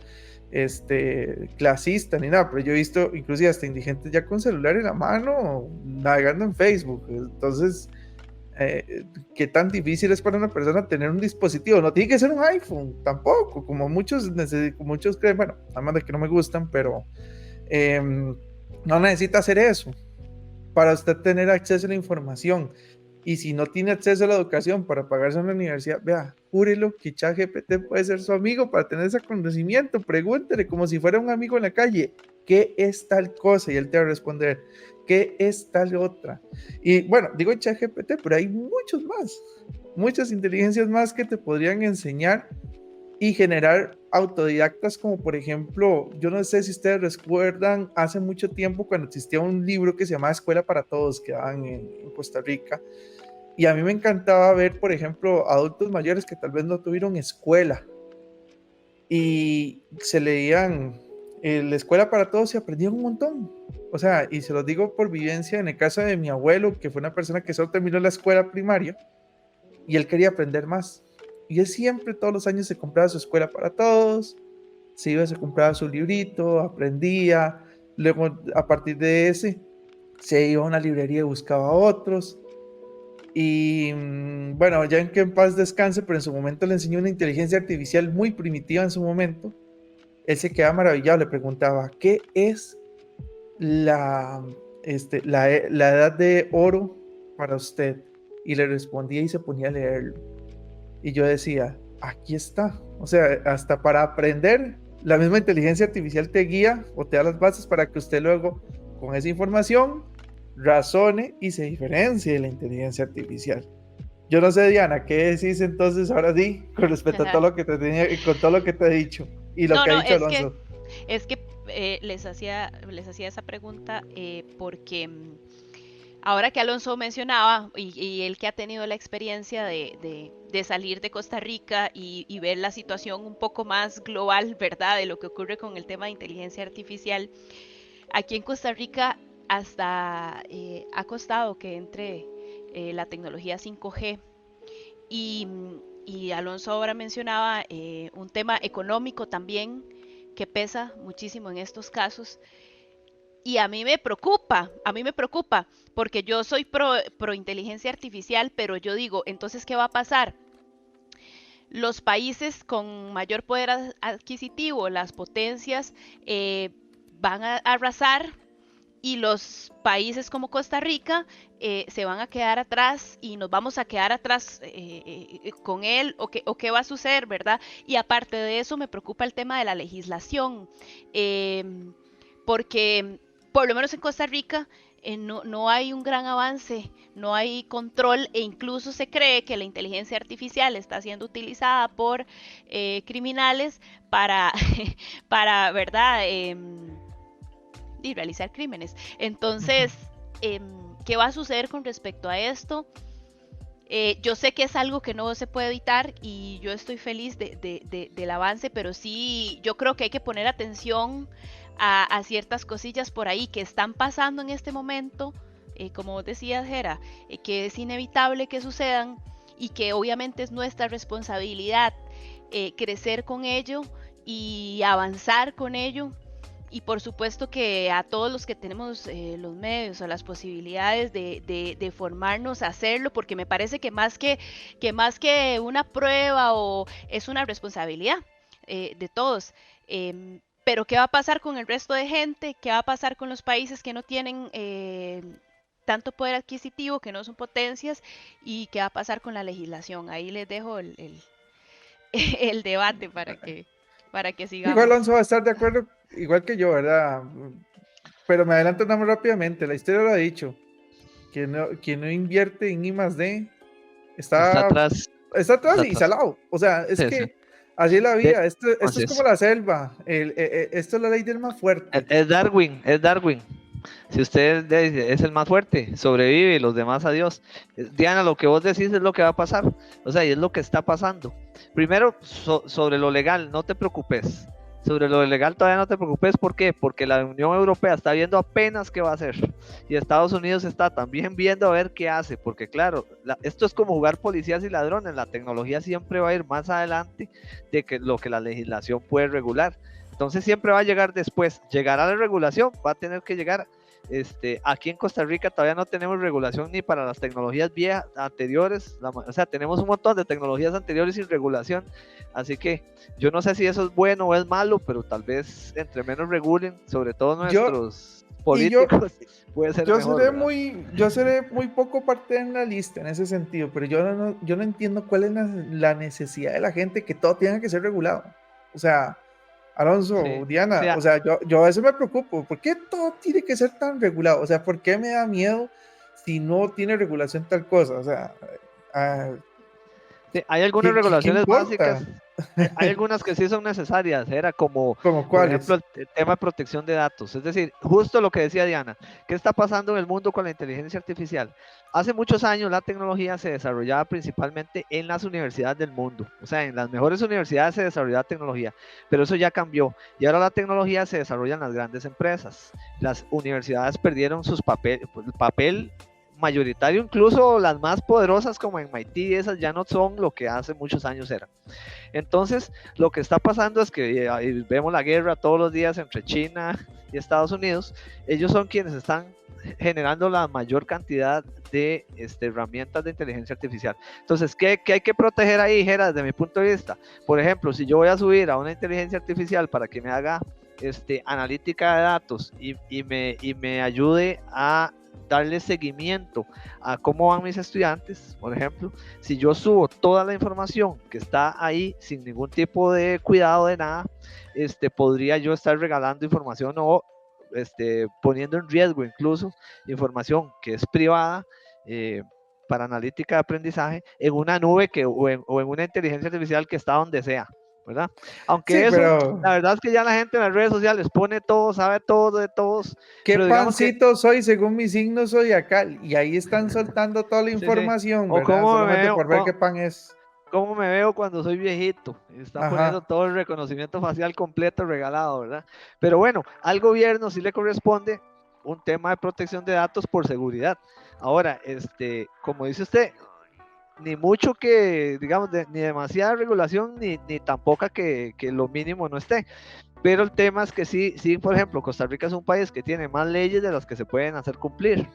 clasista ni nada, pero yo he visto inclusive hasta indigentes ya con celular en la mano, navegando en Facebook. Entonces, ¿qué tan difícil es para una persona tener un dispositivo? No tiene que ser un iPhone tampoco, como muchos creen, bueno, nada más de que no me gustan, pero no necesita hacer eso para usted tener acceso a la información. Y si no tiene acceso a la educación para pagarse en la universidad, vea, júrelo que ChatGPT puede ser su amigo para tener ese conocimiento. Pregúntele como si fuera un amigo en la calle, ¿qué es tal cosa? Y él te va a responder, ¿qué es tal otra? Y bueno, digo ChatGPT, pero hay muchas inteligencias más que te podrían enseñar y generar autodidactas, como por ejemplo, yo no sé si ustedes recuerdan hace mucho tiempo cuando existía un libro que se llamaba Escuela para Todos, que daban en Costa Rica, y a mí me encantaba ver, por ejemplo, adultos mayores que tal vez no tuvieron escuela y se leían en la escuela para todos se aprendía un montón. O sea, y se los digo por vivencia, en el caso de mi abuelo, que fue una persona que solo terminó la escuela primaria, y él quería aprender más. Y él siempre, todos los años, se compraba su escuela para todos, se iba, se compraba su librito, aprendía, luego a partir de ese, se iba a una librería y buscaba otros. Y bueno, ya en que en paz descanse, pero en su momento le enseñó una inteligencia artificial muy primitiva en su momento. Él se quedaba maravillado, le preguntaba, ¿qué es la edad de oro para usted? Y le respondía y se ponía a leerlo. Y yo decía, aquí está. O sea, hasta para aprender, la misma inteligencia artificial te guía o te da las bases para que usted luego, con esa información, razone y se diferencie de la inteligencia artificial. Yo no sé, Diana, ¿qué decís entonces ahora sí con respecto a todo lo que te tenía y con todo lo que te he dicho y lo que ha dicho Alonso? Es que les hacía esa pregunta porque ahora que Alonso mencionaba y él que ha tenido la experiencia de salir de Costa Rica y ver la situación un poco más global, ¿verdad? De lo que ocurre con el tema de inteligencia artificial. Aquí en Costa Rica hasta ha costado que entre la tecnología 5G y Alonso ahora mencionaba un tema económico también que pesa muchísimo en estos casos. Y a mí me preocupa, porque yo soy pro inteligencia artificial, pero yo digo, entonces, ¿qué va a pasar? Los países con mayor poder adquisitivo, las potencias, van a arrasar y los países como Costa Rica se van a quedar atrás y nos vamos a quedar atrás con él o qué va a suceder, ¿verdad? Y aparte de eso me preocupa el tema de la legislación, porque por lo menos en Costa Rica no hay un gran avance, no hay control e incluso se cree que la inteligencia artificial está siendo utilizada por criminales para, para ¿verdad? Y realizar crímenes. Entonces, ¿qué va a suceder con respecto a esto? Yo sé que es algo que no se puede evitar y yo estoy feliz del avance, pero sí, yo creo que hay que poner atención a ciertas cosillas por ahí que están pasando en este momento, como vos decías, Jera, que es inevitable que sucedan y que obviamente es nuestra responsabilidad crecer con ello y avanzar con ello. Y por supuesto que a todos los que tenemos los medios o las posibilidades de formarnos a hacerlo, porque me parece que más que una prueba o es una responsabilidad de todos. Pero ¿qué va a pasar con el resto de gente? ¿Qué va a pasar con los países que no tienen tanto poder adquisitivo, que no son potencias? ¿Y qué va a pasar con la legislación? Ahí les dejo el debate para que Digo, sigamos. Alonso va a estar de acuerdo igual que yo, ¿verdad? Pero me adelanto nada más rápidamente. La historia lo ha dicho. Quien no invierte en I+D Está está atrás, atrás está y atrás. salado. O sea, es Sí, sí. que así es la De- vida. Esto así es como es. la selva. Esto es la ley del más fuerte. Es Darwin, es Darwin. Si usted es el más fuerte, sobrevive y los demás adiós. Diana, lo que vos decís es lo que va a pasar. O sea, y es lo que está pasando. Primero, sobre lo legal, no te preocupes. Sobre lo legal todavía no te preocupes. ¿Por qué? Porque la Unión Europea está viendo apenas qué va a hacer. Y Estados Unidos está también viendo a ver qué hace. Porque claro, esto es como jugar policías y ladrones. La tecnología siempre va a ir más adelante de que lo que la legislación puede regular. Entonces siempre va a llegar después. Llegará la regulación, va a tener que llegar. Aquí en Costa Rica todavía no tenemos regulación ni para las tecnologías viejas anteriores, o sea, tenemos un montón de tecnologías anteriores sin regulación, así que yo no sé si eso es bueno o es malo, pero tal vez entre menos regulen, sobre todo nuestros políticos, puede ser mejor, ¿verdad? Yo seré muy poco parte en la lista en ese sentido, pero yo no entiendo cuál es la necesidad de la gente que todo tenga que ser regulado. O sea, Alonso, Sí, o Diana, sea, o sea, yo a veces me preocupo. ¿Por qué todo tiene que ser tan regulado? O sea, ¿por qué me da miedo si no tiene regulación tal cosa? O sea, ah, sí, hay algunas ¿qué regulaciones básicas, importa? Hay algunas que sí son necesarias, era como, ¿Como por cuáles? ejemplo, el tema de protección de datos. Es decir, justo lo que decía Diana, ¿qué está pasando en el mundo con la inteligencia artificial? Hace muchos años la tecnología se desarrollaba principalmente en las universidades del mundo, o sea, en las mejores universidades se desarrollaba tecnología, pero eso ya cambió y ahora la tecnología se desarrolla en las grandes empresas. Las universidades perdieron el papel mayoritario, incluso las más poderosas como en MIT, esas ya no son lo que hace muchos años eran. Entonces, lo que está pasando es que vemos la guerra todos los días entre China y Estados Unidos. Ellos son quienes están generando la mayor cantidad de herramientas de inteligencia artificial. Entonces, ¿qué hay que proteger ahí, Gera, desde mi punto de vista? Por ejemplo, si yo voy a subir a una inteligencia artificial para que me haga analítica de datos y me ayude a darle seguimiento a cómo van mis estudiantes, por ejemplo, si yo subo toda la información que está ahí sin ningún tipo de cuidado de nada, podría yo estar regalando información o poniendo en riesgo incluso información que es privada para analítica de aprendizaje en una nube o en una inteligencia artificial que está donde sea, ¿verdad? Aunque Sí, eso, pero la verdad es que ya la gente en las redes sociales pone todo, sabe todo de todos, ¿qué pero digamos que pancito soy según mi signo zodiacal? Y ahí están soltando toda la sí, sí. información, O ¿verdad? cómo me Solamente veo, por ver qué pan es. cómo me veo cuando soy viejito. Están poniendo Ajá. todo el reconocimiento facial completo regalado, ¿verdad? Pero bueno, al gobierno sí le corresponde un tema de protección de datos por seguridad. Ahora, como dice usted, ni mucho que, digamos, ni demasiada regulación, ni tampoco que lo mínimo no esté. Pero el tema es que sí, por ejemplo, Costa Rica es un país que tiene más leyes de las que se pueden hacer cumplir,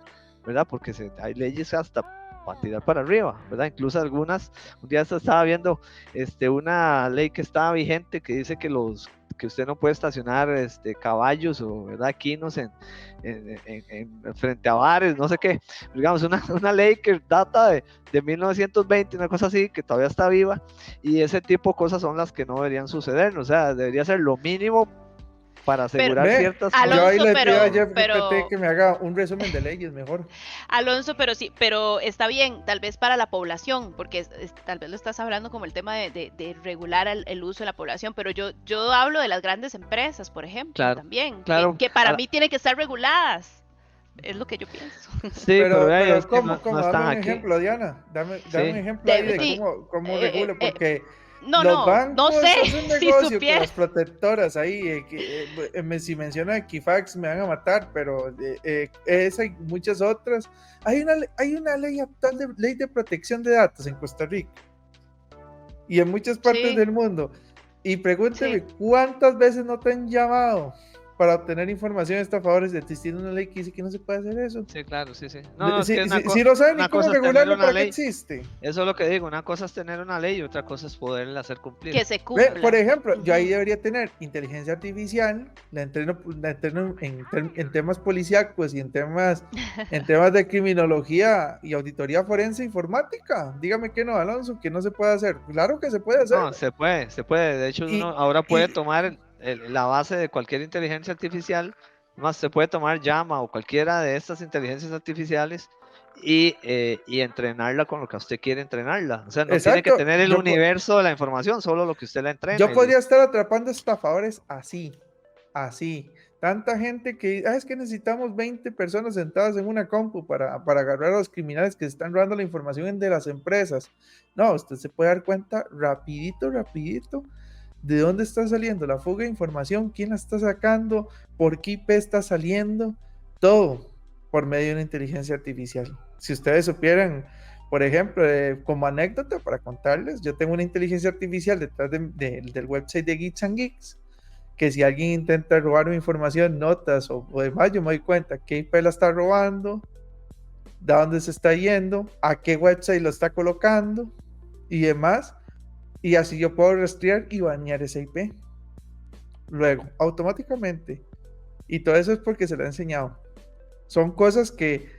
¿verdad? Porque hay leyes hasta para tirar para arriba, ¿verdad? Incluso algunas, un día estaba viendo una ley que estaba vigente que dice que usted no puede estacionar caballos o ¿verdad? Quinos frente a bares, no sé qué, digamos, una ley que data de 1920, una cosa así, que todavía está viva, y ese tipo de cosas son las que no deberían suceder, o sea, debería ser lo mínimo para Pero, asegurar Ve, ciertas yo ahí Alonso, le pido a pero, GPT pero, que me haga un resumen de leyes mejor. Alonso, pero sí, pero está bien, tal vez para la población, porque tal vez lo estás hablando como el tema de regular el uso de la población, pero yo hablo de las grandes empresas, por ejemplo, claro, también, claro, que para mí tienen que estar reguladas, es lo que yo pienso. sí, pero Pero es que no, ¿cómo? no Dame están un aquí, ejemplo, Diana. Dame un sí. ejemplo ahí de Sí, cómo regule, porque no, los no sé bancos hacen si negocio con supiera. las protectoras ahí. Si menciono Equifax me van a matar, pero esa y muchas otras. Hay una ley actual de ley de protección de datos en Costa Rica y en muchas partes Sí, del mundo. Y pregúnteme, sí. ¿cuántas veces no te han llamado para obtener información estafadores de existiendo una ley que dice que no se puede hacer eso? Sí, claro, sí, sí. No, es que Si no saben ni una cómo cosa es tener regularlo, una ¿para qué ley. existe? Eso es lo que digo. Una cosa es tener una ley y otra cosa es poderla hacer cumplir. Que se Ve, por cumpla. ejemplo, yo ahí Ujú. debería tener inteligencia artificial, la entreno en temas policíacos y en temas de criminología y auditoría forense informática. Dígame que no, Alonso, que no se puede hacer. Claro que se puede hacer. No, se puede, se puede. De hecho, uno Y, ahora puede y tomar la base de cualquier inteligencia artificial, más se puede tomar Llama o cualquiera de estas inteligencias artificiales y entrenarla con lo que usted quiere entrenarla. O sea, no tiene que exacto, tener el universo de la información, solo lo que usted la entrena yo y podría listo. estar atrapando estafadores así, así. Tanta gente que, es que necesitamos 20 personas sentadas en una compu para agarrar a los criminales que están robando la información de las empresas. No, usted se puede dar cuenta rapidito, de dónde está saliendo la fuga de información, quién la está sacando, por qué IP está saliendo, todo por medio de una inteligencia artificial. Si ustedes supieran, por ejemplo, como anécdota para contarles, yo tengo una inteligencia artificial detrás del website de Geeks and Geeks, que si alguien intenta robar mi información, notas o demás, yo me doy cuenta qué IP la está robando, de dónde se está yendo, a qué website lo está colocando y demás. Y así yo puedo rastrear y banear ese IP. Luego, automáticamente. Y todo eso es porque se lo he enseñado. Son cosas que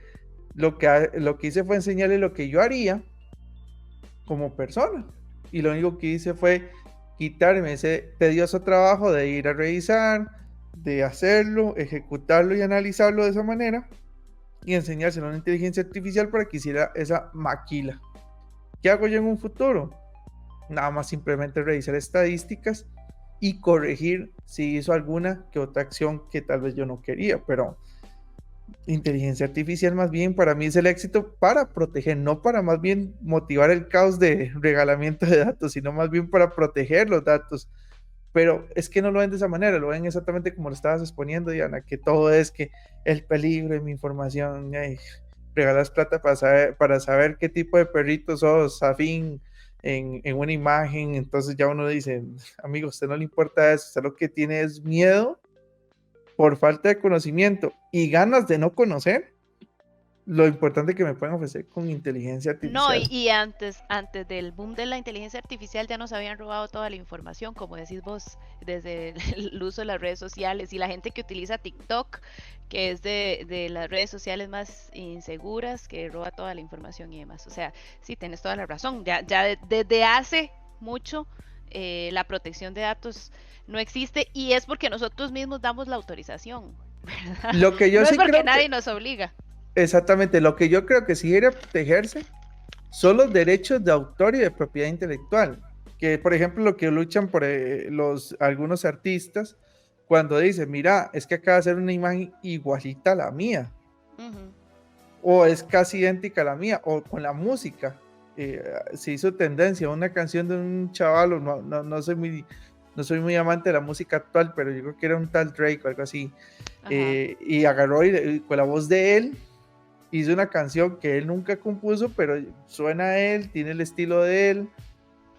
lo que hice fue enseñarle lo que yo haría como persona. Y lo único que hice fue quitarme ese tedioso trabajo de ir a revisar, de hacerlo, ejecutarlo y analizarlo de esa manera y enseñárselo a una inteligencia artificial para que hiciera esa maquila. ¿Qué hago yo en un futuro? nada más simplemente revisar estadísticas y corregir si hizo alguna que otra acción que tal vez yo no quería, pero inteligencia artificial más bien para mí es el éxito para proteger, no para más bien motivar el caos de regalamiento de datos, sino más bien para proteger los datos. Pero es que no lo ven de esa manera, lo ven exactamente como lo estabas exponiendo, Diana, que todo es que el peligro de mi información, regalas plata para saber qué tipo de perrito sos afín en una imagen, entonces ya uno dice, amigo, a usted no le importa eso, usted lo que tiene es miedo por falta de conocimiento y ganas de no conocer lo importante que me pueden ofrecer con inteligencia No, artificial. y antes del boom de la inteligencia artificial ya nos habían robado toda la información, como decís vos, desde el uso de las redes sociales y la gente que utiliza TikTok, que es de las redes sociales más inseguras, que roba toda la información y demás. O sea, sí, tenés toda la razón. Desde hace mucho la protección de datos no existe y es porque nosotros mismos damos la autorización, ¿verdad? Lo que yo No es sí porque creo nadie que, nos obliga. exactamente, lo que yo creo que sí debería protegerse son los derechos de autor y de propiedad intelectual, que por ejemplo lo que luchan por algunos artistas cuando dicen, mira, es que acaba de hacer una imagen igualita a la mía, Ujú. o es casi idéntica a la mía, o con la música. Se hizo tendencia una canción de un chaval, no soy muy amante de la música actual, pero yo creo que era un tal Drake o algo así, Ajá. y agarró y con la voz de él hizo una canción que él nunca compuso, pero suena a él, tiene el estilo de él,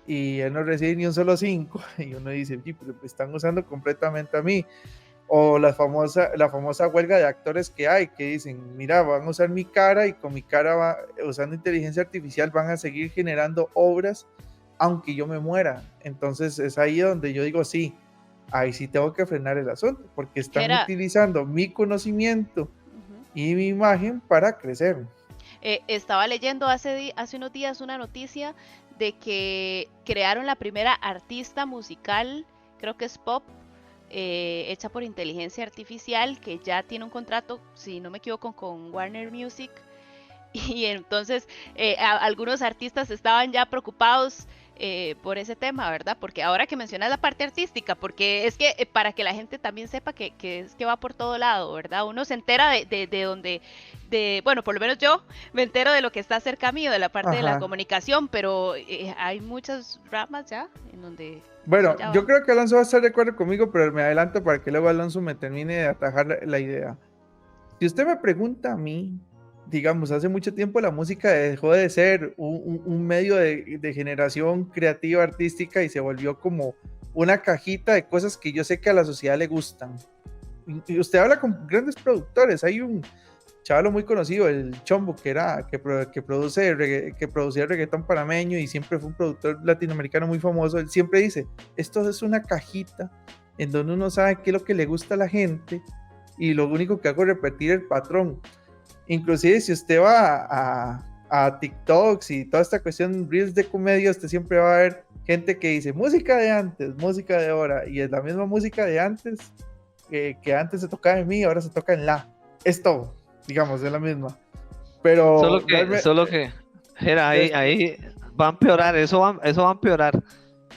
y él no recibe ni un solo 5, y uno dice, pero me están usando completamente a mí. O la famosa huelga de actores que hay, que dicen, mira, van a usar mi cara y con mi cara, usando inteligencia artificial, van a seguir generando obras, aunque yo me muera. Entonces es ahí donde yo digo, sí, ahí sí tengo que frenar el asunto, porque Que están era, utilizando mi conocimiento ujú. y mi imagen para crecer. Estaba leyendo hace unos días una noticia de que crearon la primera artista musical, creo que es pop, hecha por inteligencia artificial, que ya tiene un contrato, si no me equivoco, con Warner Music. Y entonces algunos artistas estaban ya preocupados por ese tema, ¿verdad? Porque ahora que mencionas la parte artística, porque es que para que la gente también sepa que es que va por todo lado, ¿verdad? Uno se entera de donde, bueno, por lo menos yo me entero de lo que está cerca mío, de la parte de la Ajá. comunicación, pero hay muchas ramas ya en donde eso Bueno, ya yo va. creo que Alonso va a estar de acuerdo conmigo, pero me adelanto para que luego Alonso me termine de atajar la idea. Si usted me pregunta a mí, digamos, hace mucho tiempo la música dejó de ser un medio de generación creativa, artística, y se volvió como una cajita de cosas que yo sé que a la sociedad le gustan. Y usted habla con grandes productores, hay un chavalo muy conocido, el Chombo, que producía reggaetón panameño y siempre fue un productor latinoamericano muy famoso. Él siempre dice, esto es una cajita en donde uno sabe qué es lo que le gusta a la gente y lo único que hago es repetir el patrón. Inclusive si usted va a TikToks y toda esta cuestión, reels de comedia, usted siempre va a ver gente que dice música de antes, música de ahora, y es la misma música de antes, que antes se tocaba en mi, ahora se toca en la. Es todo, digamos, es la misma. Pero realmente, Solo que, Jera, es, ahí va a empeorar, eso va a empeorar,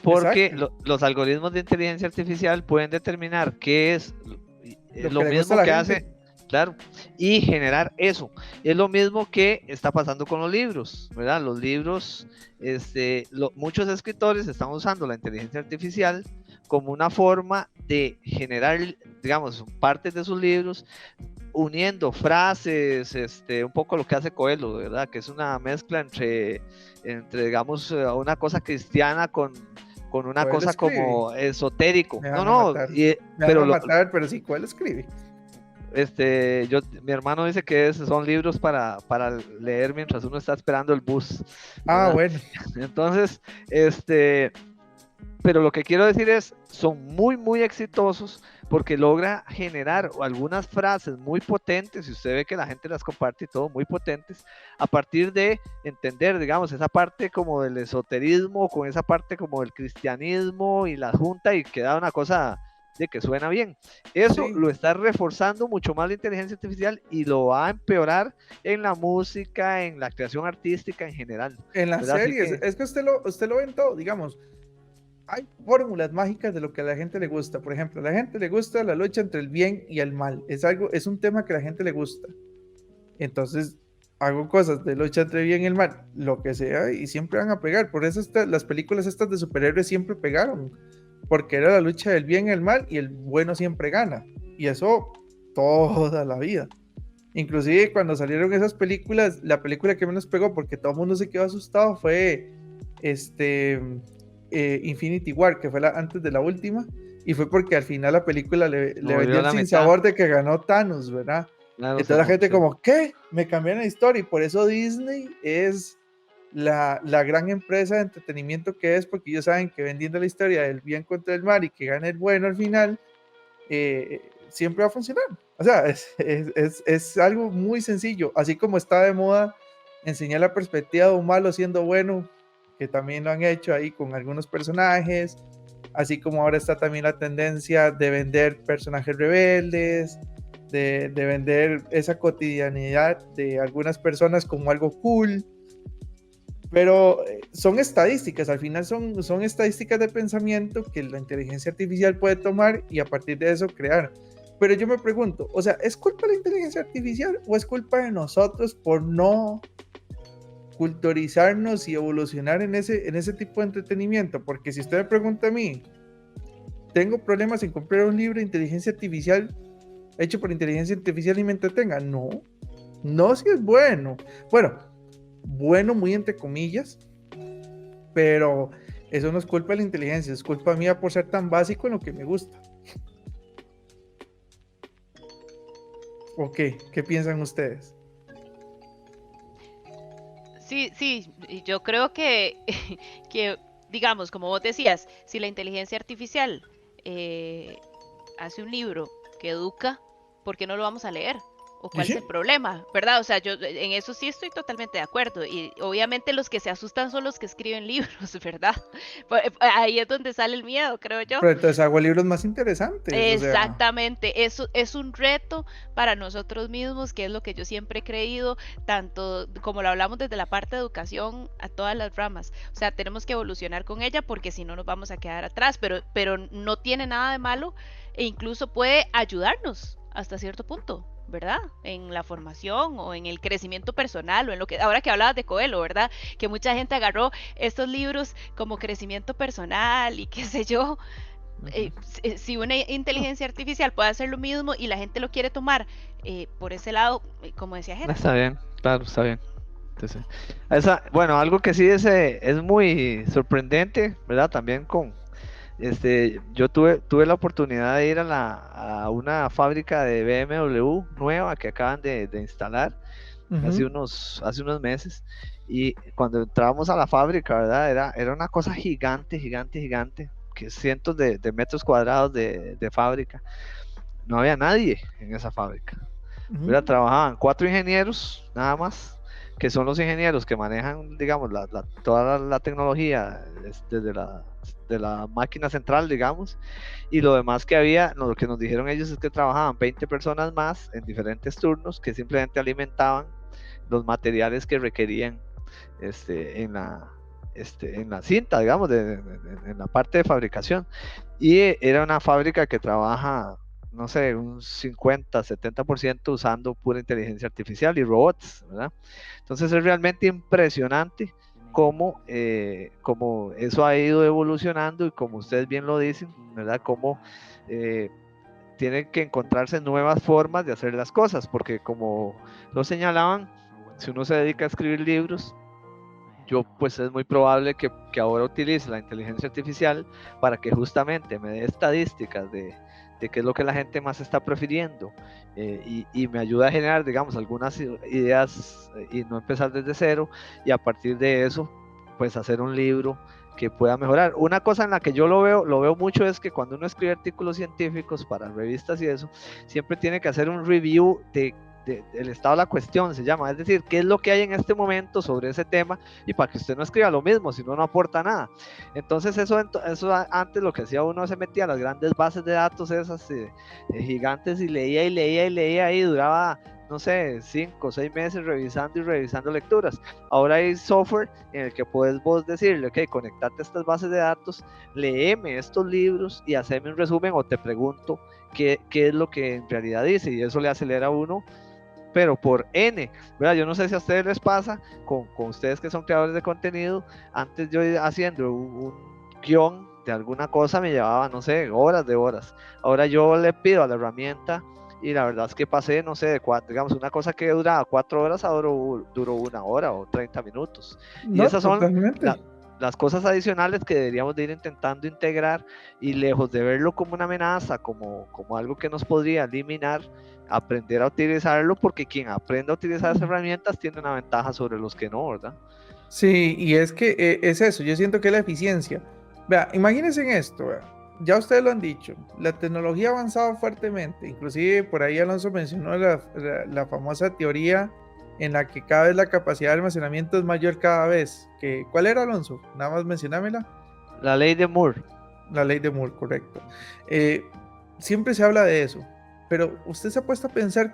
porque exacto, los algoritmos de inteligencia artificial pueden determinar qué es lo que lo le gusta a mismo la que gente. hace, claro, y generar eso. Es lo mismo que está pasando con los libros, ¿verdad? Los libros, muchos escritores están usando la inteligencia artificial como una forma de generar, digamos, partes de sus libros, uniendo frases, un poco lo que hace Coelho, ¿verdad? Que es una mezcla digamos, una cosa cristiana con una ¿Cuál cosa escribe? como esotérico. Me No, van a no, matar. Me van pero a matar, pero sí, ¿cuál escribe? mi hermano dice que son libros para leer mientras uno está esperando el bus, Ah, ¿verdad? bueno. Entonces, pero lo que quiero decir es, son muy, muy exitosos porque logra generar algunas frases muy potentes, y usted ve que la gente las comparte y todo, muy potentes, a partir de entender, digamos, esa parte como del esoterismo, con esa parte como del cristianismo y la junta, y queda una cosa de que suena bien. Eso Sí. lo está reforzando mucho más la inteligencia artificial y lo va a empeorar en la música, en la creación artística en general. En las ¿Verdad? Así series, que, es que usted lo ve en todo, digamos. Hay fórmulas mágicas de lo que a la gente le gusta. Por ejemplo, a la gente le gusta la lucha entre el bien y el mal. Es un tema que a la gente le gusta. Entonces, hago cosas de lucha entre el bien y el mal, lo que sea, y siempre van a pegar. Por eso las películas estas de superhéroes siempre pegaron. Porque era la lucha del bien y el mal, y el bueno siempre gana. Y eso toda la vida. Inclusive cuando salieron esas películas, la película que menos pegó, porque todo el mundo se quedó asustado, fue Infinity War, que fue antes de la última, y fue porque al final la película le vendió murió el la mitad. sinsabor de que ganó Thanos, ¿verdad? Claro, Entonces la gente como, ¿qué? Me cambiaron la historia, y por eso Disney es la gran empresa de entretenimiento que es, porque ellos saben que vendiendo la historia del bien contra el mal y que gane el bueno al final, siempre va a funcionar. O sea, es algo muy sencillo. Así como está de moda enseñar la perspectiva de un malo siendo bueno, que también lo han hecho ahí con algunos personajes. Así como ahora está también la tendencia de vender personajes rebeldes, de vender esa cotidianidad de algunas personas como algo cool. Pero son estadísticas, al final son estadísticas de pensamiento que la inteligencia artificial puede tomar y a partir de eso crear. Pero yo me pregunto, o sea, ¿es culpa de la inteligencia artificial o es culpa de nosotros por no culturizarnos y evolucionar en ese tipo de entretenimiento? Porque si usted me pregunta a mí, ¿tengo problemas en comprar un libro de inteligencia artificial hecho por inteligencia artificial y me entretenga? No, no, si es bueno. Bueno, muy entre comillas, pero eso no es culpa de la inteligencia, es culpa mía por ser tan básico en lo que me gusta. ¿O qué? ¿Qué piensan ustedes? Sí, sí, y yo creo que, que, digamos, como vos decías, si la inteligencia artificial eh, hace un libro que educa, ¿por qué no lo vamos a leer? ¿O ¿Y cuál es sí? el problema? ¿Verdad? O sea, yo en eso sí estoy totalmente de acuerdo. Y obviamente los que se asustan son los que escriben libros, ¿verdad? Ahí es donde sale el miedo, creo yo. Pero entonces hago libros más interesantes, o sea, Exactamente, eso es un reto para nosotros mismos, que es lo que yo siempre he creído, tanto como lo hablamos desde la parte de educación a todas las ramas. O sea, tenemos que evolucionar con ella porque si no nos vamos a quedar atrás, pero no tiene nada de malo e incluso puede ayudarnos hasta cierto punto. ¿Verdad? En la formación o en el crecimiento personal o en lo que ahora que hablabas de Coelho, ¿verdad? Que mucha gente agarró estos libros como crecimiento personal y qué sé yo, si una inteligencia artificial puede hacer lo mismo y la gente lo quiere tomar por ese lado, como decía Jera. está bien, claro, está bien. Entonces, bueno, algo que sí es muy sorprendente, ¿verdad? También yo tuve la oportunidad de ir a una fábrica de BMW nueva que acaban de instalar hace unos meses. Y cuando entrábamos a la fábrica, ¿verdad? Era una cosa gigante, gigante, gigante, que cientos de metros cuadrados de fábrica. No había nadie en esa fábrica. ¿Verdad? Trabajaban 4 ingenieros, nada más, que son los ingenieros que manejan, digamos, toda la tecnología desde de la máquina central, digamos, y lo demás que había, lo que nos dijeron ellos es que trabajaban 20 personas más en diferentes turnos que simplemente alimentaban los materiales que requerían en la cinta, digamos, en la parte de fabricación. Y era una fábrica que trabaja, no sé, un 50-70% usando pura inteligencia artificial y robots, ¿verdad? Entonces es realmente impresionante cómo eso ha ido evolucionando y como ustedes bien lo dicen, ¿verdad? Cómo tienen que encontrarse nuevas formas de hacer las cosas, porque como lo señalaban, si uno se dedica a escribir libros, pues es muy probable que ahora utilice la inteligencia artificial para que justamente me dé estadísticas de qué es lo que la gente más está prefiriendo y me ayuda a generar, digamos, algunas ideas y no empezar desde cero y a partir de eso, pues hacer un libro que pueda mejorar. Una cosa en la que yo lo veo mucho es que cuando uno escribe artículos científicos para revistas y eso, siempre tiene que hacer un review de del estado de la cuestión, se llama, es decir, qué es lo que hay en este momento sobre ese tema, y para que usted no escriba lo mismo, si no, no aporta nada. Entonces eso antes lo que hacía uno, se metía a las grandes bases de datos esas gigantes, y leía y duraba, no sé, 5 o 6 meses revisando lecturas. Ahora hay software en el que puedes vos decirle, ok, conectate a estas bases de datos, léeme estos libros y haceme un resumen, o te pregunto qué es lo que en realidad dice, y eso le acelera a uno, pero por N, ¿verdad? Yo no sé si a ustedes les pasa, con ustedes que son creadores de contenido. Antes yo haciendo un guión de alguna cosa me llevaba, no sé, horas de horas. Ahora yo le pido a la herramienta, y la verdad es que pasé, no sé, digamos, una cosa que duraba 4 horas, ahora duró 1 hora o 30 minutos. Y No, esas son totalmente. las cosas adicionales que deberíamos de ir intentando integrar, y lejos de verlo como una amenaza, como algo que nos podría eliminar, aprender a utilizarlo, porque quien aprende a utilizar esas herramientas tiene una ventaja sobre los que no, ¿verdad? Sí, y es que es eso, yo siento que es la eficiencia. Vea, imagínense en esto, vea. Ya ustedes lo han dicho, la tecnología ha avanzado fuertemente, inclusive por ahí Alonso mencionó la famosa teoría en la que cada vez la capacidad de almacenamiento es mayor cada vez. ¿Cuál era, Alonso? Nada más mencionámela. La ley de Moore. La ley de Moore, correcto. Siempre se habla de eso, pero usted se ha puesto a pensar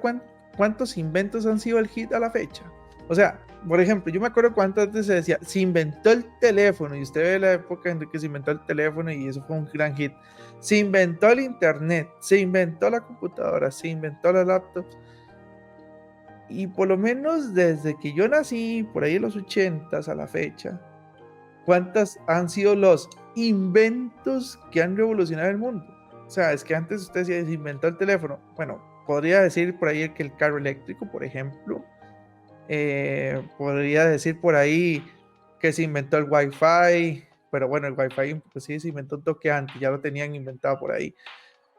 cuántos inventos han sido el hit a la fecha. O sea, por ejemplo, yo me acuerdo cuánto antes se decía, se inventó el teléfono, y usted ve la época en que se inventó el teléfono y eso fue un gran hit. Se inventó el internet, se inventó la computadora, se inventó la laptop. Y por lo menos desde que yo nací, por ahí en los 80s a la fecha, ¿cuántas han sido los inventos que han revolucionado el mundo? O sea, es que antes usted decía, se inventó el teléfono. Bueno, podría decir por ahí que el carro eléctrico, por ejemplo. Podría decir por ahí que se inventó el Wi-Fi, pero bueno, el Wi-Fi pues sí se inventó un toque antes, ya lo tenían inventado por ahí.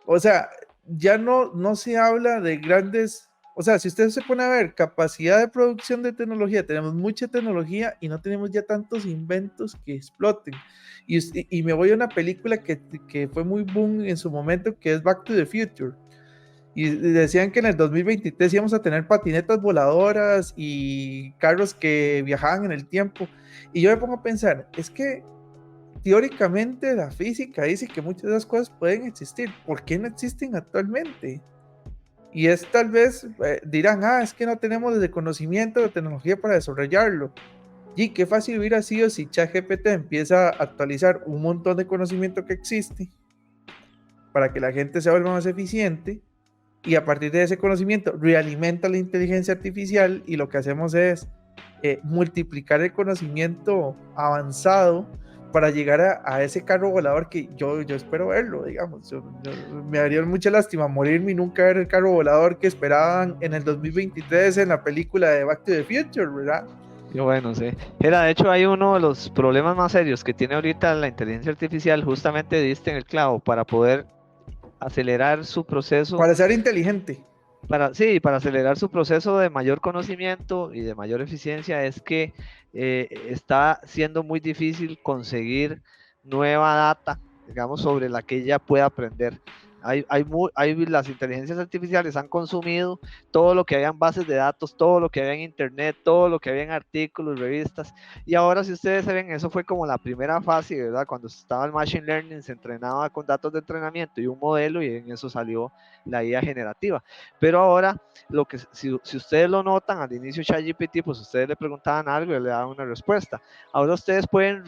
O sea, ya no se habla de grandes, o sea, si usted se pone a ver capacidad de producción de tecnología, tenemos mucha tecnología y no tenemos ya tantos inventos que exploten. Y me voy a una película que fue muy boom en su momento, que es Back to the Future. Y decían que en el 2023 íbamos a tener patinetas voladoras y carros que viajaban en el tiempo. Y yo me pongo a pensar, es que teóricamente la física dice que muchas de esas cosas pueden existir. ¿Por qué no existen actualmente? Y es tal vez, dirán, es que no tenemos el conocimiento de tecnología para desarrollarlo. Y qué fácil hubiera sido si ChatGPT empieza a actualizar un montón de conocimiento que existe para que la gente se vuelva más eficiente, y a partir de ese conocimiento realimenta la inteligencia artificial, y lo que hacemos es multiplicar el conocimiento avanzado para llegar a ese carro volador que yo espero verlo, digamos. Me daría mucha lástima morirme y nunca ver el carro volador que esperaban en el 2023 en la película de Back to the Future, ¿verdad? Y bueno, sí. De hecho, hay uno de los problemas más serios que tiene ahorita la inteligencia artificial, justamente diste en el clavo, para poder acelerar su proceso. Para ser inteligente. Para acelerar su proceso de mayor conocimiento y de mayor eficiencia, es que está siendo muy difícil conseguir nueva data, digamos, sobre la que ella pueda aprender. Las inteligencias artificiales han consumido todo lo que había en bases de datos, todo lo que había en internet, todo lo que había en artículos, revistas, y ahora, si ustedes se ven, eso fue como la primera fase, ¿verdad? Cuando estaba el machine learning, se entrenaba con datos de entrenamiento y un modelo, y en eso salió la IA generativa. Pero ahora, si ustedes lo notan, al inicio ChatGPT, pues ustedes le preguntaban algo y le daban una respuesta. Ahora ustedes pueden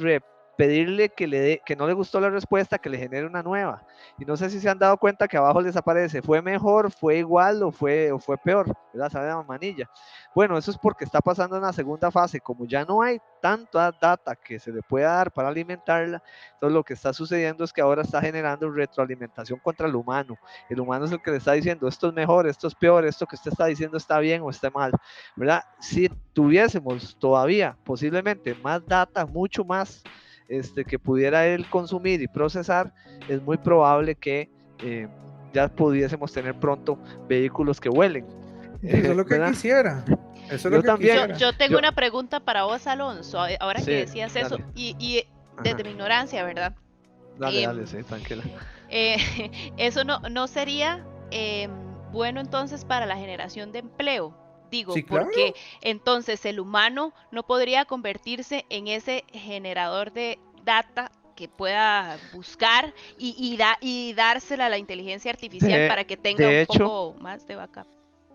pedirle que no le gustó la respuesta, que le genere una nueva. Y no sé si se han dado cuenta que abajo les aparece, ¿fue mejor, fue igual o fue peor? ¿Verdad? Sale la manilla. Bueno, eso es porque está pasando en la segunda fase. Como ya no hay tanta data que se le pueda dar para alimentarla, entonces lo que está sucediendo es que ahora está generando retroalimentación contra el humano. El humano es el que le está diciendo, esto es mejor, esto es peor, esto que usted está diciendo está bien o está mal, ¿verdad? Si tuviésemos todavía posiblemente más data, mucho más que pudiera él consumir y procesar, es muy probable que ya pudiésemos tener pronto vehículos que vuelen. Eso es lo que quisiera. Eso es lo que también. quisiera. Yo tengo una pregunta para vos, Alonso, ahora Sí, que decías eso, dale. y desde mi ignorancia, ¿verdad? Dale, sí, tranquila. Eso no sería bueno entonces para la generación de empleo. Digo, Sí, claro. porque entonces el humano no podría convertirse en ese generador de data que pueda buscar y dársela a la inteligencia artificial De, para que tenga un de hecho, poco más de backup.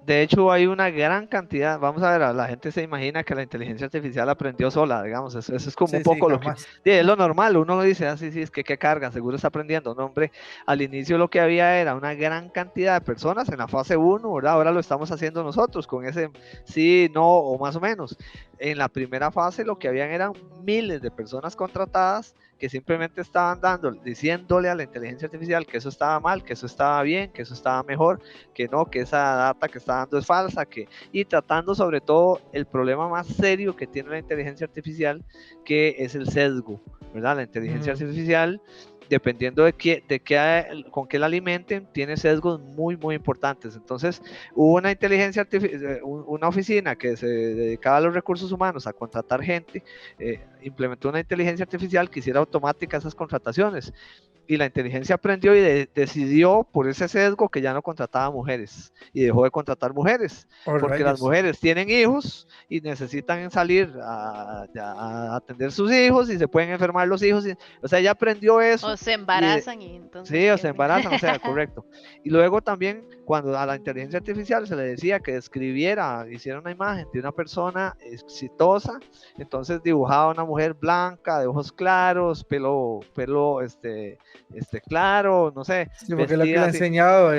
De hecho, hay una gran cantidad, vamos a ver, la gente se imagina que la inteligencia artificial aprendió sola, digamos, eso es como un Sí, sí, poco lo que, jamás. sí, es lo normal, uno dice, ah, sí, sí, es que qué carga, seguro está aprendiendo, no, hombre, al inicio lo que había era una gran cantidad de personas en la fase uno, ¿verdad? Ahora lo estamos haciendo nosotros con ese sí, no, o más o menos. En la primera fase lo que habían eran miles de personas contratadas que simplemente estaban diciéndole a la inteligencia artificial que eso estaba mal, que eso estaba bien, que eso estaba mejor, que no, que esa data que está dando es falsa, y tratando sobre todo el problema más serio que tiene la inteligencia artificial, que es el sesgo, ¿verdad? La inteligencia artificial, dependiendo con qué la alimenten, tiene sesgos muy, muy importantes. Entonces, hubo una inteligencia artificial, una oficina que se dedicaba a los recursos humanos, a contratar gente, implementó una inteligencia artificial que hiciera automáticas esas contrataciones. Y la inteligencia aprendió y decidió por ese sesgo que ya no contrataba mujeres y dejó de contratar mujeres, Oh, porque las rayos. mujeres tienen hijos y necesitan salir a atender sus hijos y se pueden enfermar los hijos. O sea, ella aprendió O eso se y embarazan y entonces sí, o se pierden. embarazan, o sea, correcto. Y luego también, cuando a la inteligencia artificial se le decía que describiera, hiciera una imagen de una persona exitosa, entonces dibujaba una mujer blanca, de ojos claros, pelo claro, no sé, Sí, porque es lo que le vestida ha así. enseñado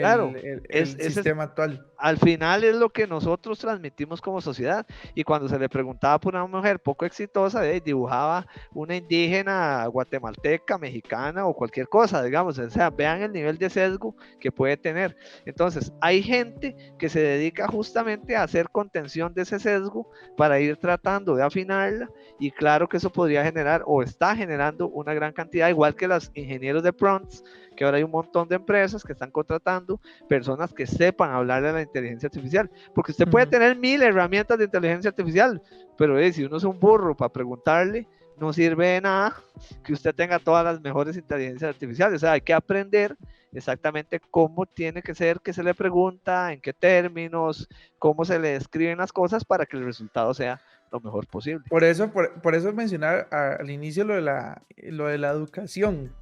Claro, el ese es sistema actual. al final es lo que nosotros transmitimos como sociedad. Y cuando se le preguntaba por una mujer poco exitosa, dibujaba una indígena guatemalteca, mexicana o cualquier cosa, digamos. O sea, vean el nivel de sesgo que puede tener. Entonces, hay gente que se dedica justamente a hacer contención de ese sesgo para ir tratando de afinarla. Y claro que eso podría generar o está generando una gran cantidad, igual que los ingenieros de prompts, que ahora hay un montón de empresas que están contratando personas que sepan hablar de la inteligencia artificial, porque usted puede tener 1000 herramientas de inteligencia artificial, pero si uno es un burro para preguntarle, no sirve de nada que usted tenga todas las mejores inteligencias artificiales. O sea, hay que aprender exactamente cómo tiene que ser, qué se le pregunta, en qué términos, cómo se le describen las cosas para que el resultado sea lo mejor posible. Por eso mencionar al inicio lo de la educación.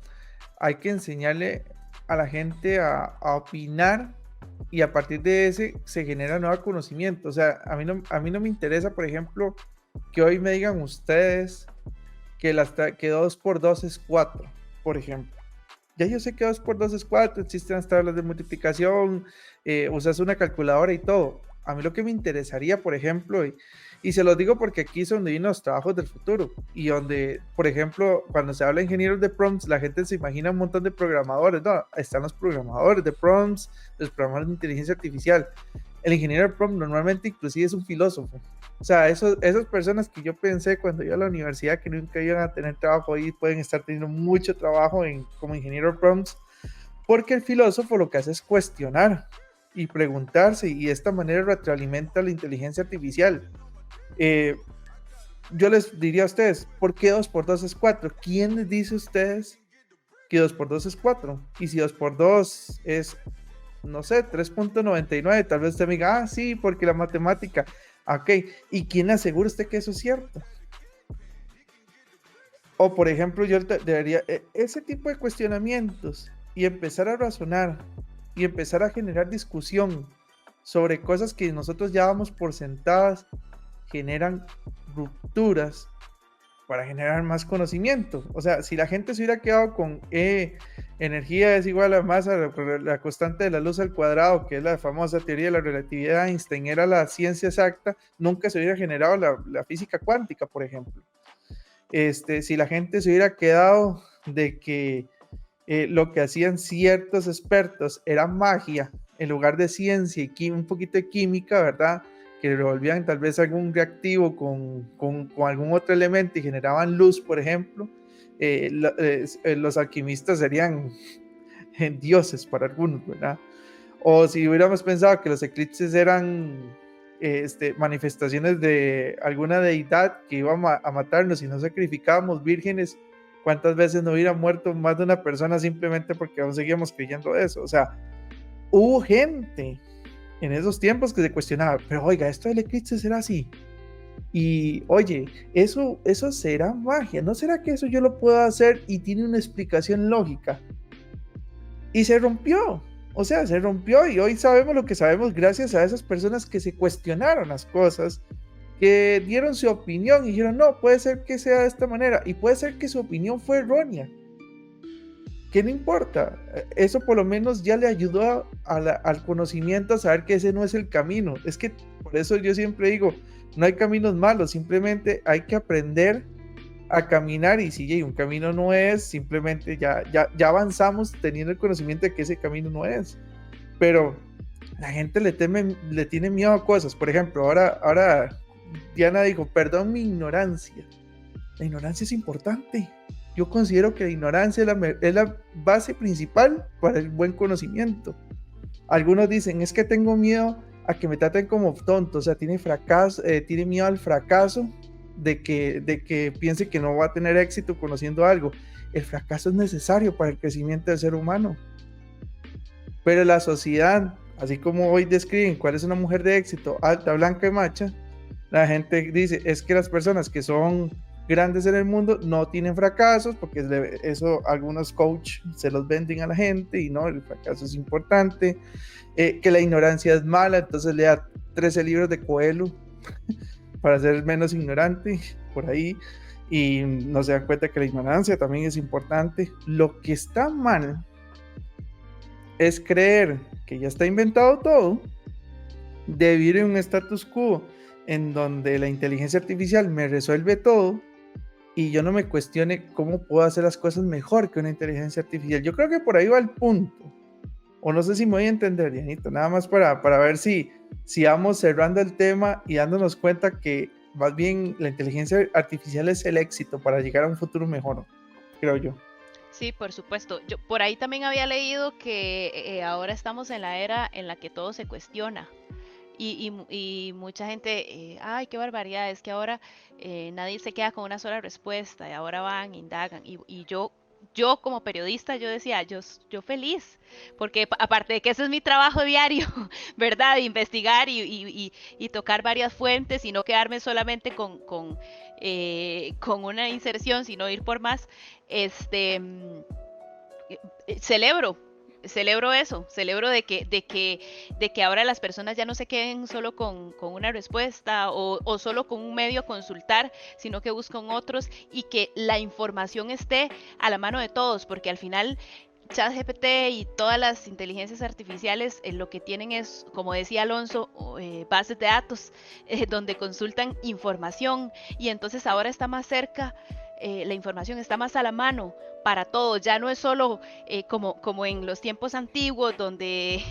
Hay que enseñarle a la gente a opinar y a partir de ese se genera nuevo conocimiento. O sea, a mí no me interesa, por ejemplo, que hoy me digan ustedes que 2 por 2 es 4, por ejemplo. Ya yo sé que 2 por 2 es 4, existen las tablas de multiplicación, usas una calculadora y todo. A mí lo que me interesaría, por ejemplo, y se los digo porque aquí es donde vienen los trabajos del futuro y donde, por ejemplo, cuando se habla de ingenieros de prompts, la gente se imagina un montón de programadores. No, están los programadores de prompts, los programadores de inteligencia artificial. El ingeniero de prompt normalmente inclusive es un filósofo. O sea, esas personas que yo pensé cuando iba a la universidad que nunca iban a tener trabajo ahí, pueden estar teniendo mucho trabajo como ingeniero de prompts, porque el filósofo lo que hace es cuestionar y preguntarse, y de esta manera retroalimenta la inteligencia artificial. Yo les diría a ustedes, ¿por qué 2 por 2 es 4? ¿Quién les dice a ustedes que 2 por 2 es 4? Y si 2 por 2 es, no sé, 3.99, tal vez usted me diga, ah, sí, porque la matemática. Ok, ¿y quién asegura usted que eso es cierto? O por ejemplo, yo debería, ese tipo de cuestionamientos y empezar a razonar y empezar a generar discusión sobre cosas que nosotros ya damos por sentadas, generan rupturas para generar más conocimiento. O sea, si la gente se hubiera quedado con energía es igual a masa, la constante de la luz al cuadrado, que es la famosa teoría de la relatividad de Einstein, era la ciencia exacta, nunca se hubiera generado la física cuántica, por ejemplo. Si la gente se hubiera quedado de que lo que hacían ciertos expertos era magia en lugar de ciencia y un poquito de química, ¿verdad? Que revolvían tal vez algún reactivo con algún otro elemento y generaban luz, por ejemplo, los alquimistas serían dioses para algunos, ¿verdad? O si hubiéramos pensado que los eclipses eran manifestaciones de alguna deidad que iba a matarnos y no sacrificábamos vírgenes, ¿cuántas veces no hubiera muerto más de una persona simplemente porque aún seguíamos creyendo eso? O sea, hubo gente en esos tiempos que se cuestionaba, pero oiga, esto del eclipse será así. Y oye, eso será magia, ¿no será que eso yo lo puedo hacer y tiene una explicación lógica? Y se rompió, o sea, se rompió y hoy sabemos lo que sabemos gracias a esas personas que se cuestionaron las cosas, que dieron su opinión y dijeron, no, puede ser que sea de esta manera y puede ser que su opinión fue errónea. ¿Qué no importa? Eso por lo menos ya le ayudó al conocimiento a saber que ese no es el camino. Es que por eso yo siempre digo, no hay caminos malos, simplemente hay que aprender a caminar y si un camino no es, simplemente ya avanzamos teniendo el conocimiento de que ese camino no es. Pero la gente le tiene miedo a cosas. Por ejemplo, ahora Diana dijo, perdón mi ignorancia. La ignorancia es importante. Yo considero que la ignorancia es la base principal para el buen conocimiento. Algunos dicen, es que tengo miedo a que me traten como tonto, o sea, tiene miedo al fracaso de que piense que no va a tener éxito conociendo algo. El fracaso es necesario para el crecimiento del ser humano. Pero la sociedad, así como hoy describen cuál es una mujer de éxito, alta, blanca y macha, la gente dice, es que las personas que son grandes en el mundo no tienen fracasos, porque eso algunos coaches se los venden a la gente y no, el fracaso es importante, que la ignorancia es mala, entonces lea 13 libros de Coelho para ser menos ignorante por ahí y no se dan cuenta que la ignorancia también es importante. Lo que está mal es creer que ya está inventado todo, de vivir en un status quo en donde la inteligencia artificial me resuelve todo y yo no me cuestione cómo puedo hacer las cosas mejor que una inteligencia artificial. Yo creo que por ahí va el punto. O no sé si me voy a entender, Dianito, nada más para ver si vamos cerrando el tema y dándonos cuenta que más bien la inteligencia artificial es el éxito para llegar a un futuro mejor, creo yo. Sí, por supuesto. Yo por ahí también había leído que ahora estamos en la era en la que todo se cuestiona. Y mucha gente, ay, qué barbaridad, es que ahora nadie se queda con una sola respuesta y ahora van, indagan. Y yo como periodista, yo decía, yo feliz, porque aparte de que ese es mi trabajo diario, ¿verdad? De investigar y tocar varias fuentes y no quedarme solamente con una inserción, sino ir por más, celebro eso, celebro de que ahora las personas ya no se queden solo con una respuesta o solo con un medio a consultar, sino que buscan otros y que la información esté a la mano de todos, porque al final ChatGPT y todas las inteligencias artificiales lo que tienen es, como decía Alonso, bases de datos donde consultan información y entonces ahora está más cerca. La información está más a la mano para todos, ya no es solo como en los tiempos antiguos donde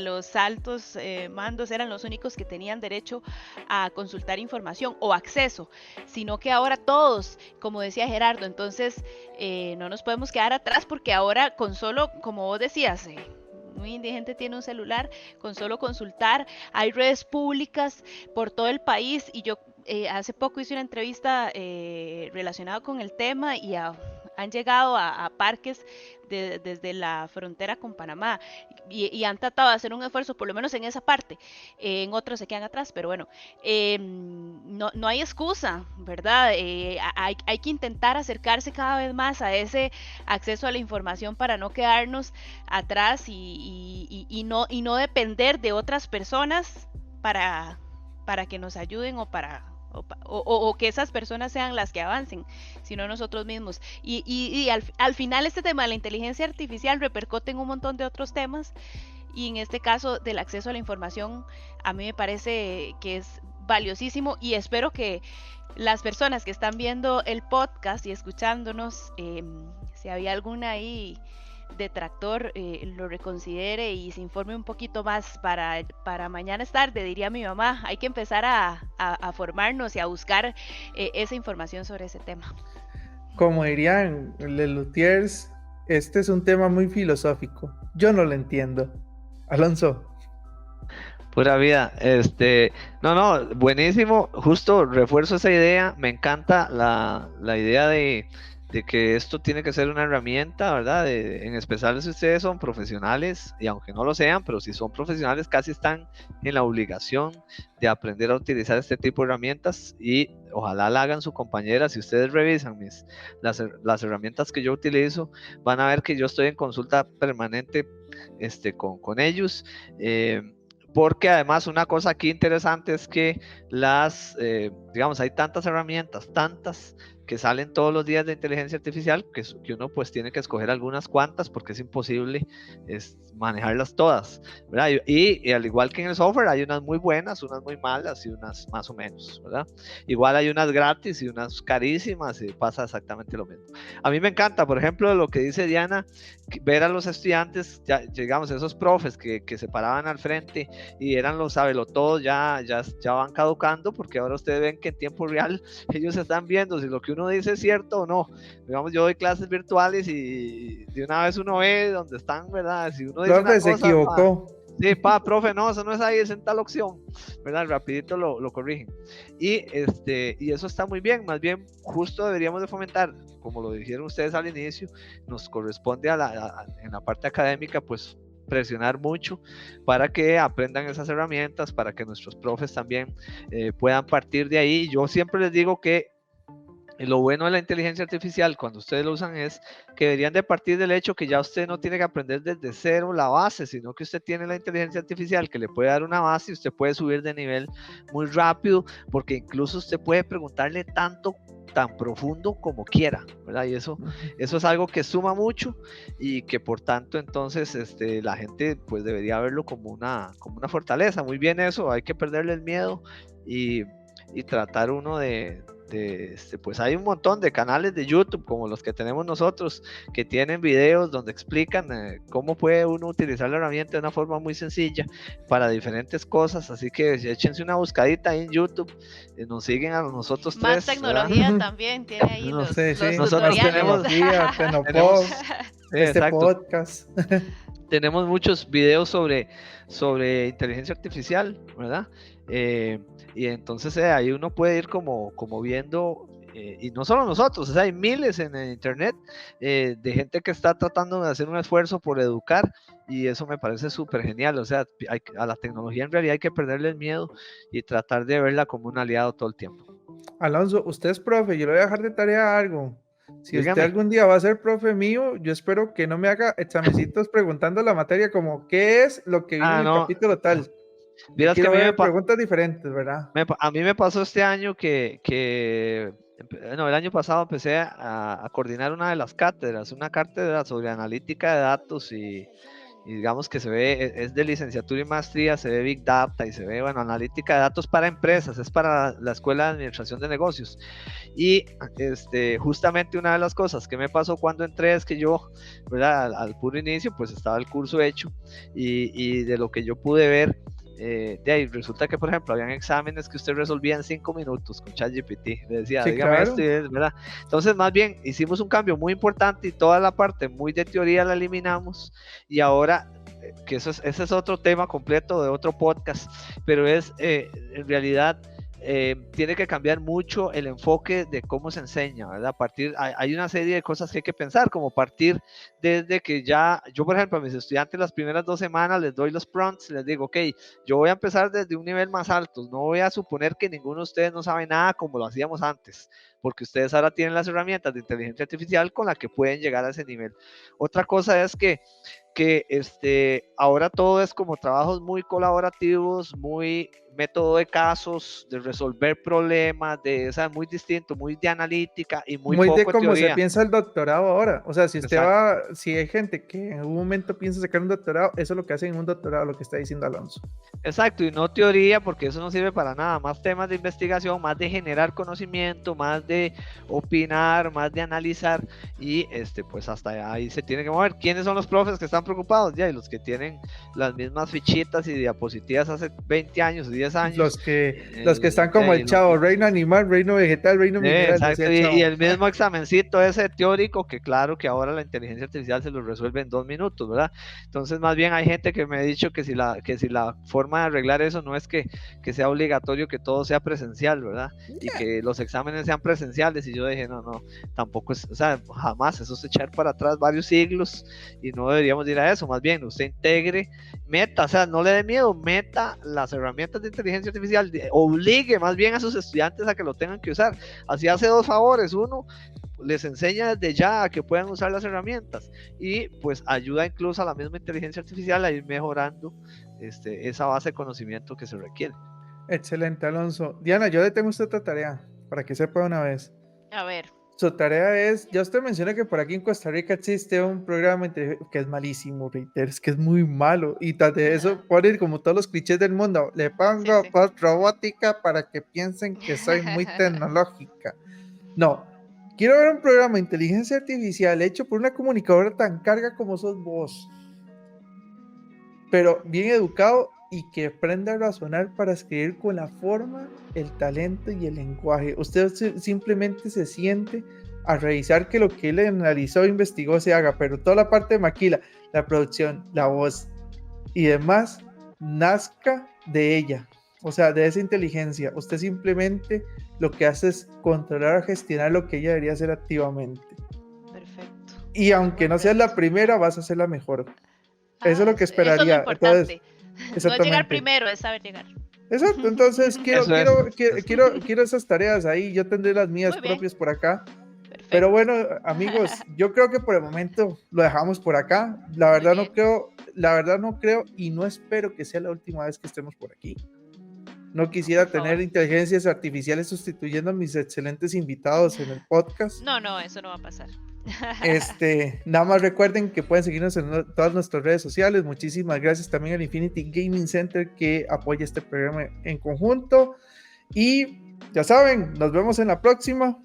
los altos mandos eran los únicos que tenían derecho a consultar información o acceso, sino que ahora todos, como decía Gerardo, entonces no nos podemos quedar atrás porque ahora con solo, como vos decías, muy indigente tiene un celular, con solo consultar, hay redes públicas por todo el país y yo hace poco hice una entrevista relacionada con el tema y han llegado a parques desde la frontera con Panamá y han tratado de hacer un esfuerzo, por lo menos en esa parte. En otros se quedan atrás, pero bueno, no hay excusa, ¿verdad? Hay que intentar acercarse cada vez más a ese acceso a la información para no quedarnos atrás y no depender de otras personas para que nos ayuden o que esas personas sean las que avancen, sino nosotros mismos. Y al final este tema de la inteligencia artificial repercute en un montón de otros temas y en este caso del acceso a la información a mí me parece que es valiosísimo y espero que las personas que están viendo el podcast y escuchándonos, si había alguna ahí detractor, lo reconsidere y se informe un poquito más para mañana es tarde, diría mi mamá. Hay que empezar a formarnos y a buscar esa información sobre ese tema. Como dirían les luthiers, este es un tema muy filosófico. Yo no lo entiendo. Alonso. Pura vida. Buenísimo. Justo refuerzo esa idea. Me encanta la idea de de que esto tiene que ser una herramienta, ¿verdad? En especial si ustedes son profesionales, y aunque no lo sean, pero si son profesionales, casi están en la obligación de aprender a utilizar este tipo de herramientas, y ojalá la hagan su compañera. Si ustedes revisan las herramientas que yo utilizo, van a ver que yo estoy en consulta permanente con ellos. Porque además una cosa aquí interesante es que digamos, hay tantas herramientas, que salen todos los días de inteligencia artificial, que uno pues tiene que escoger algunas cuantas, porque es imposible manejarlas todas, ¿verdad? Y al igual que en el software, hay unas muy buenas, unas muy malas y unas más o menos, ¿verdad? Igual hay unas gratis y unas carísimas, y pasa exactamente lo mismo. A mí me encanta, por ejemplo, lo que dice Diana, ver a los estudiantes, ya, digamos, esos profes que se paraban al frente y eran los sabelotodos, ya van caducando, porque ahora ustedes ven que en tiempo real ellos están viendo si lo que uno dice es cierto o no. Digamos, yo doy clases virtuales y de una vez uno ve dónde están, ¿verdad? Si uno dice Profe, se equivocó. Sí, profe, no, eso no es ahí, es en tal opción, ¿verdad? Rapidito lo corrigen. Y eso está muy bien, más bien justo deberíamos de fomentar, como lo dijeron ustedes al inicio, nos corresponde en la parte académica, pues presionar mucho para que aprendan esas herramientas, para que nuestros profes también puedan partir de ahí. Yo siempre les digo que lo bueno de la inteligencia artificial cuando ustedes lo usan es que deberían de partir del hecho que ya usted no tiene que aprender desde cero la base, sino que usted tiene la inteligencia artificial que le puede dar una base y usted puede subir de nivel muy rápido, porque incluso usted puede preguntarle tan profundo como quiera, ¿verdad? Y eso es algo que suma mucho, y que por tanto entonces la gente pues debería verlo como una fortaleza. Muy bien eso, hay que perderle el miedo y tratar uno pues hay un montón de canales de YouTube como los que tenemos nosotros, que tienen videos donde explican cómo puede uno utilizar la herramienta de una forma muy sencilla para diferentes cosas, así que échense una buscadita ahí en YouTube, nos siguen a nosotros más tres. Tecnología, ¿verdad? También tiene ahí los nosotros tutoriales. tenemos podcast. Tenemos muchos videos sobre inteligencia artificial, ¿verdad? Y entonces ahí uno puede ir como viendo, y no solo nosotros, o sea, hay miles en el internet de gente que está tratando de hacer un esfuerzo por educar, y eso me parece súper genial. O sea, a la tecnología en realidad hay que perderle el miedo y tratar de verla como un aliado todo el tiempo. Alonso, usted es profe, yo le voy a dejar de tarea algo. Si Dígame. usted algún día va a ser profe mío, yo espero que no me haga examencitos preguntando la materia como ¿qué es lo que viene en el capítulo tal? Vieras que a mí preguntas diferentes, ¿verdad? A mí me pasó este año el año pasado empecé a coordinar una de las cátedras, una cátedra sobre analítica de datos, y digamos que se ve, es de licenciatura y maestría, se ve Big Data y se ve, bueno, analítica de datos para empresas, es para la Escuela de Administración de Negocios. Y justamente una de las cosas que me pasó cuando entré es que yo, ¿verdad? Al puro inicio, pues estaba el curso hecho, y de lo que yo pude ver, de ahí resulta que, por ejemplo, habían exámenes que usted resolvía en 5 minutos con ChatGPT. Le decía, sí, dígame claro. esto, ¿verdad? Entonces, más bien, hicimos un cambio muy importante y toda la parte muy de teoría la eliminamos. Y ahora, que ese es otro tema completo de otro podcast, pero en realidad, tiene que cambiar mucho el enfoque de cómo se enseña, ¿verdad? Hay una serie de cosas que hay que pensar, como partir desde que yo, por ejemplo, a mis estudiantes las primeras 2 semanas les doy los prompts, les digo, ok, yo voy a empezar desde un nivel más alto, no voy a suponer que ninguno de ustedes no sabe nada como lo hacíamos antes, porque ustedes ahora tienen las herramientas de inteligencia artificial con las que pueden llegar a ese nivel. Otra cosa es que ahora todo es como trabajos muy colaborativos, muy método de casos, de resolver problemas, muy distinto, muy de analítica y muy poco de cómo teoría. se piensa el doctorado ahora. O sea, si usted si hay gente que en algún momento piensa sacar un doctorado, eso es lo que hacen en un doctorado, lo que está diciendo Alonso. Exacto, y no teoría, porque eso no sirve para nada, más temas de investigación, más de generar conocimiento, más de opinar, más de analizar, y pues hasta ahí se tiene que mover. ¿Quiénes son los profes que están preocupados? Ya, y los que tienen las mismas fichitas y diapositivas hace 20 años, 10 años. Los que están como el Chavo, reino animal, reino vegetal, reino mineral. Exacto, y el mismo examencito ese teórico, que claro que ahora la inteligencia artificial se lo resuelve en 2 minutos, ¿verdad? Entonces, más bien hay gente que me ha dicho que si la forma de arreglar eso no es que sea obligatorio que todo sea presencial, ¿verdad? Y que los exámenes sean presenciales y yo dije, no, tampoco es, o sea, jamás, eso es echar para atrás varios siglos y no deberíamos ir a eso, más bien usted integre, meta, o sea, no le dé miedo, meta las herramientas de inteligencia artificial, obligue más bien a sus estudiantes a que lo tengan que usar, así hace dos favores, uno, les enseña desde ya a que puedan usar las herramientas y pues ayuda incluso a la misma inteligencia artificial a ir mejorando esa base de conocimiento que se requiere. Excelente, Alonso. Diana, yo le tengo usted otra tarea, para que sepa una vez. A ver. Su tarea es, ya usted menciona que por aquí en Costa Rica existe un programa que es malísimo, reitero, es que es muy malo, y tras de eso ponen como todos los clichés del mundo, le pongo Sí. voz robótica para que piensen que soy muy tecnológica. No, quiero ver un programa de inteligencia artificial hecho por una comunicadora tan carga como sos vos, pero bien educado y que aprenda a razonar para escribir con la forma, el talento y el lenguaje. Usted simplemente se siente a revisar que lo que él analizó e investigó se haga, pero toda la parte de maquila, la producción, la voz y demás, nazca de ella, o sea, de esa inteligencia. Usted simplemente lo que hace es controlar o gestionar lo que ella debería hacer activamente. Perfecto. Y aunque no seas la primera, vas a ser la mejor. Eso es lo que esperaría. Eso es lo importante. Entonces, no es llegar primero, es saber llegar. Exacto, entonces quiero esas tareas ahí, yo tendré las mías propias por acá. Perfecto. Pero bueno, amigos, yo creo que por el momento lo dejamos por acá. La verdad no creo y no espero que sea la última vez que estemos por aquí. No quisiera tener inteligencias artificiales sustituyendo a mis excelentes invitados en el podcast. No, eso no va a pasar. Nada más recuerden que pueden seguirnos en todas nuestras redes sociales. Muchísimas gracias también al Infinity Gaming Center que apoya este programa en conjunto. Y ya saben, nos vemos en la próxima.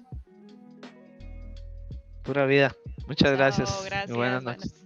Pura vida. Muchas gracias. Gracias. Buenas noches.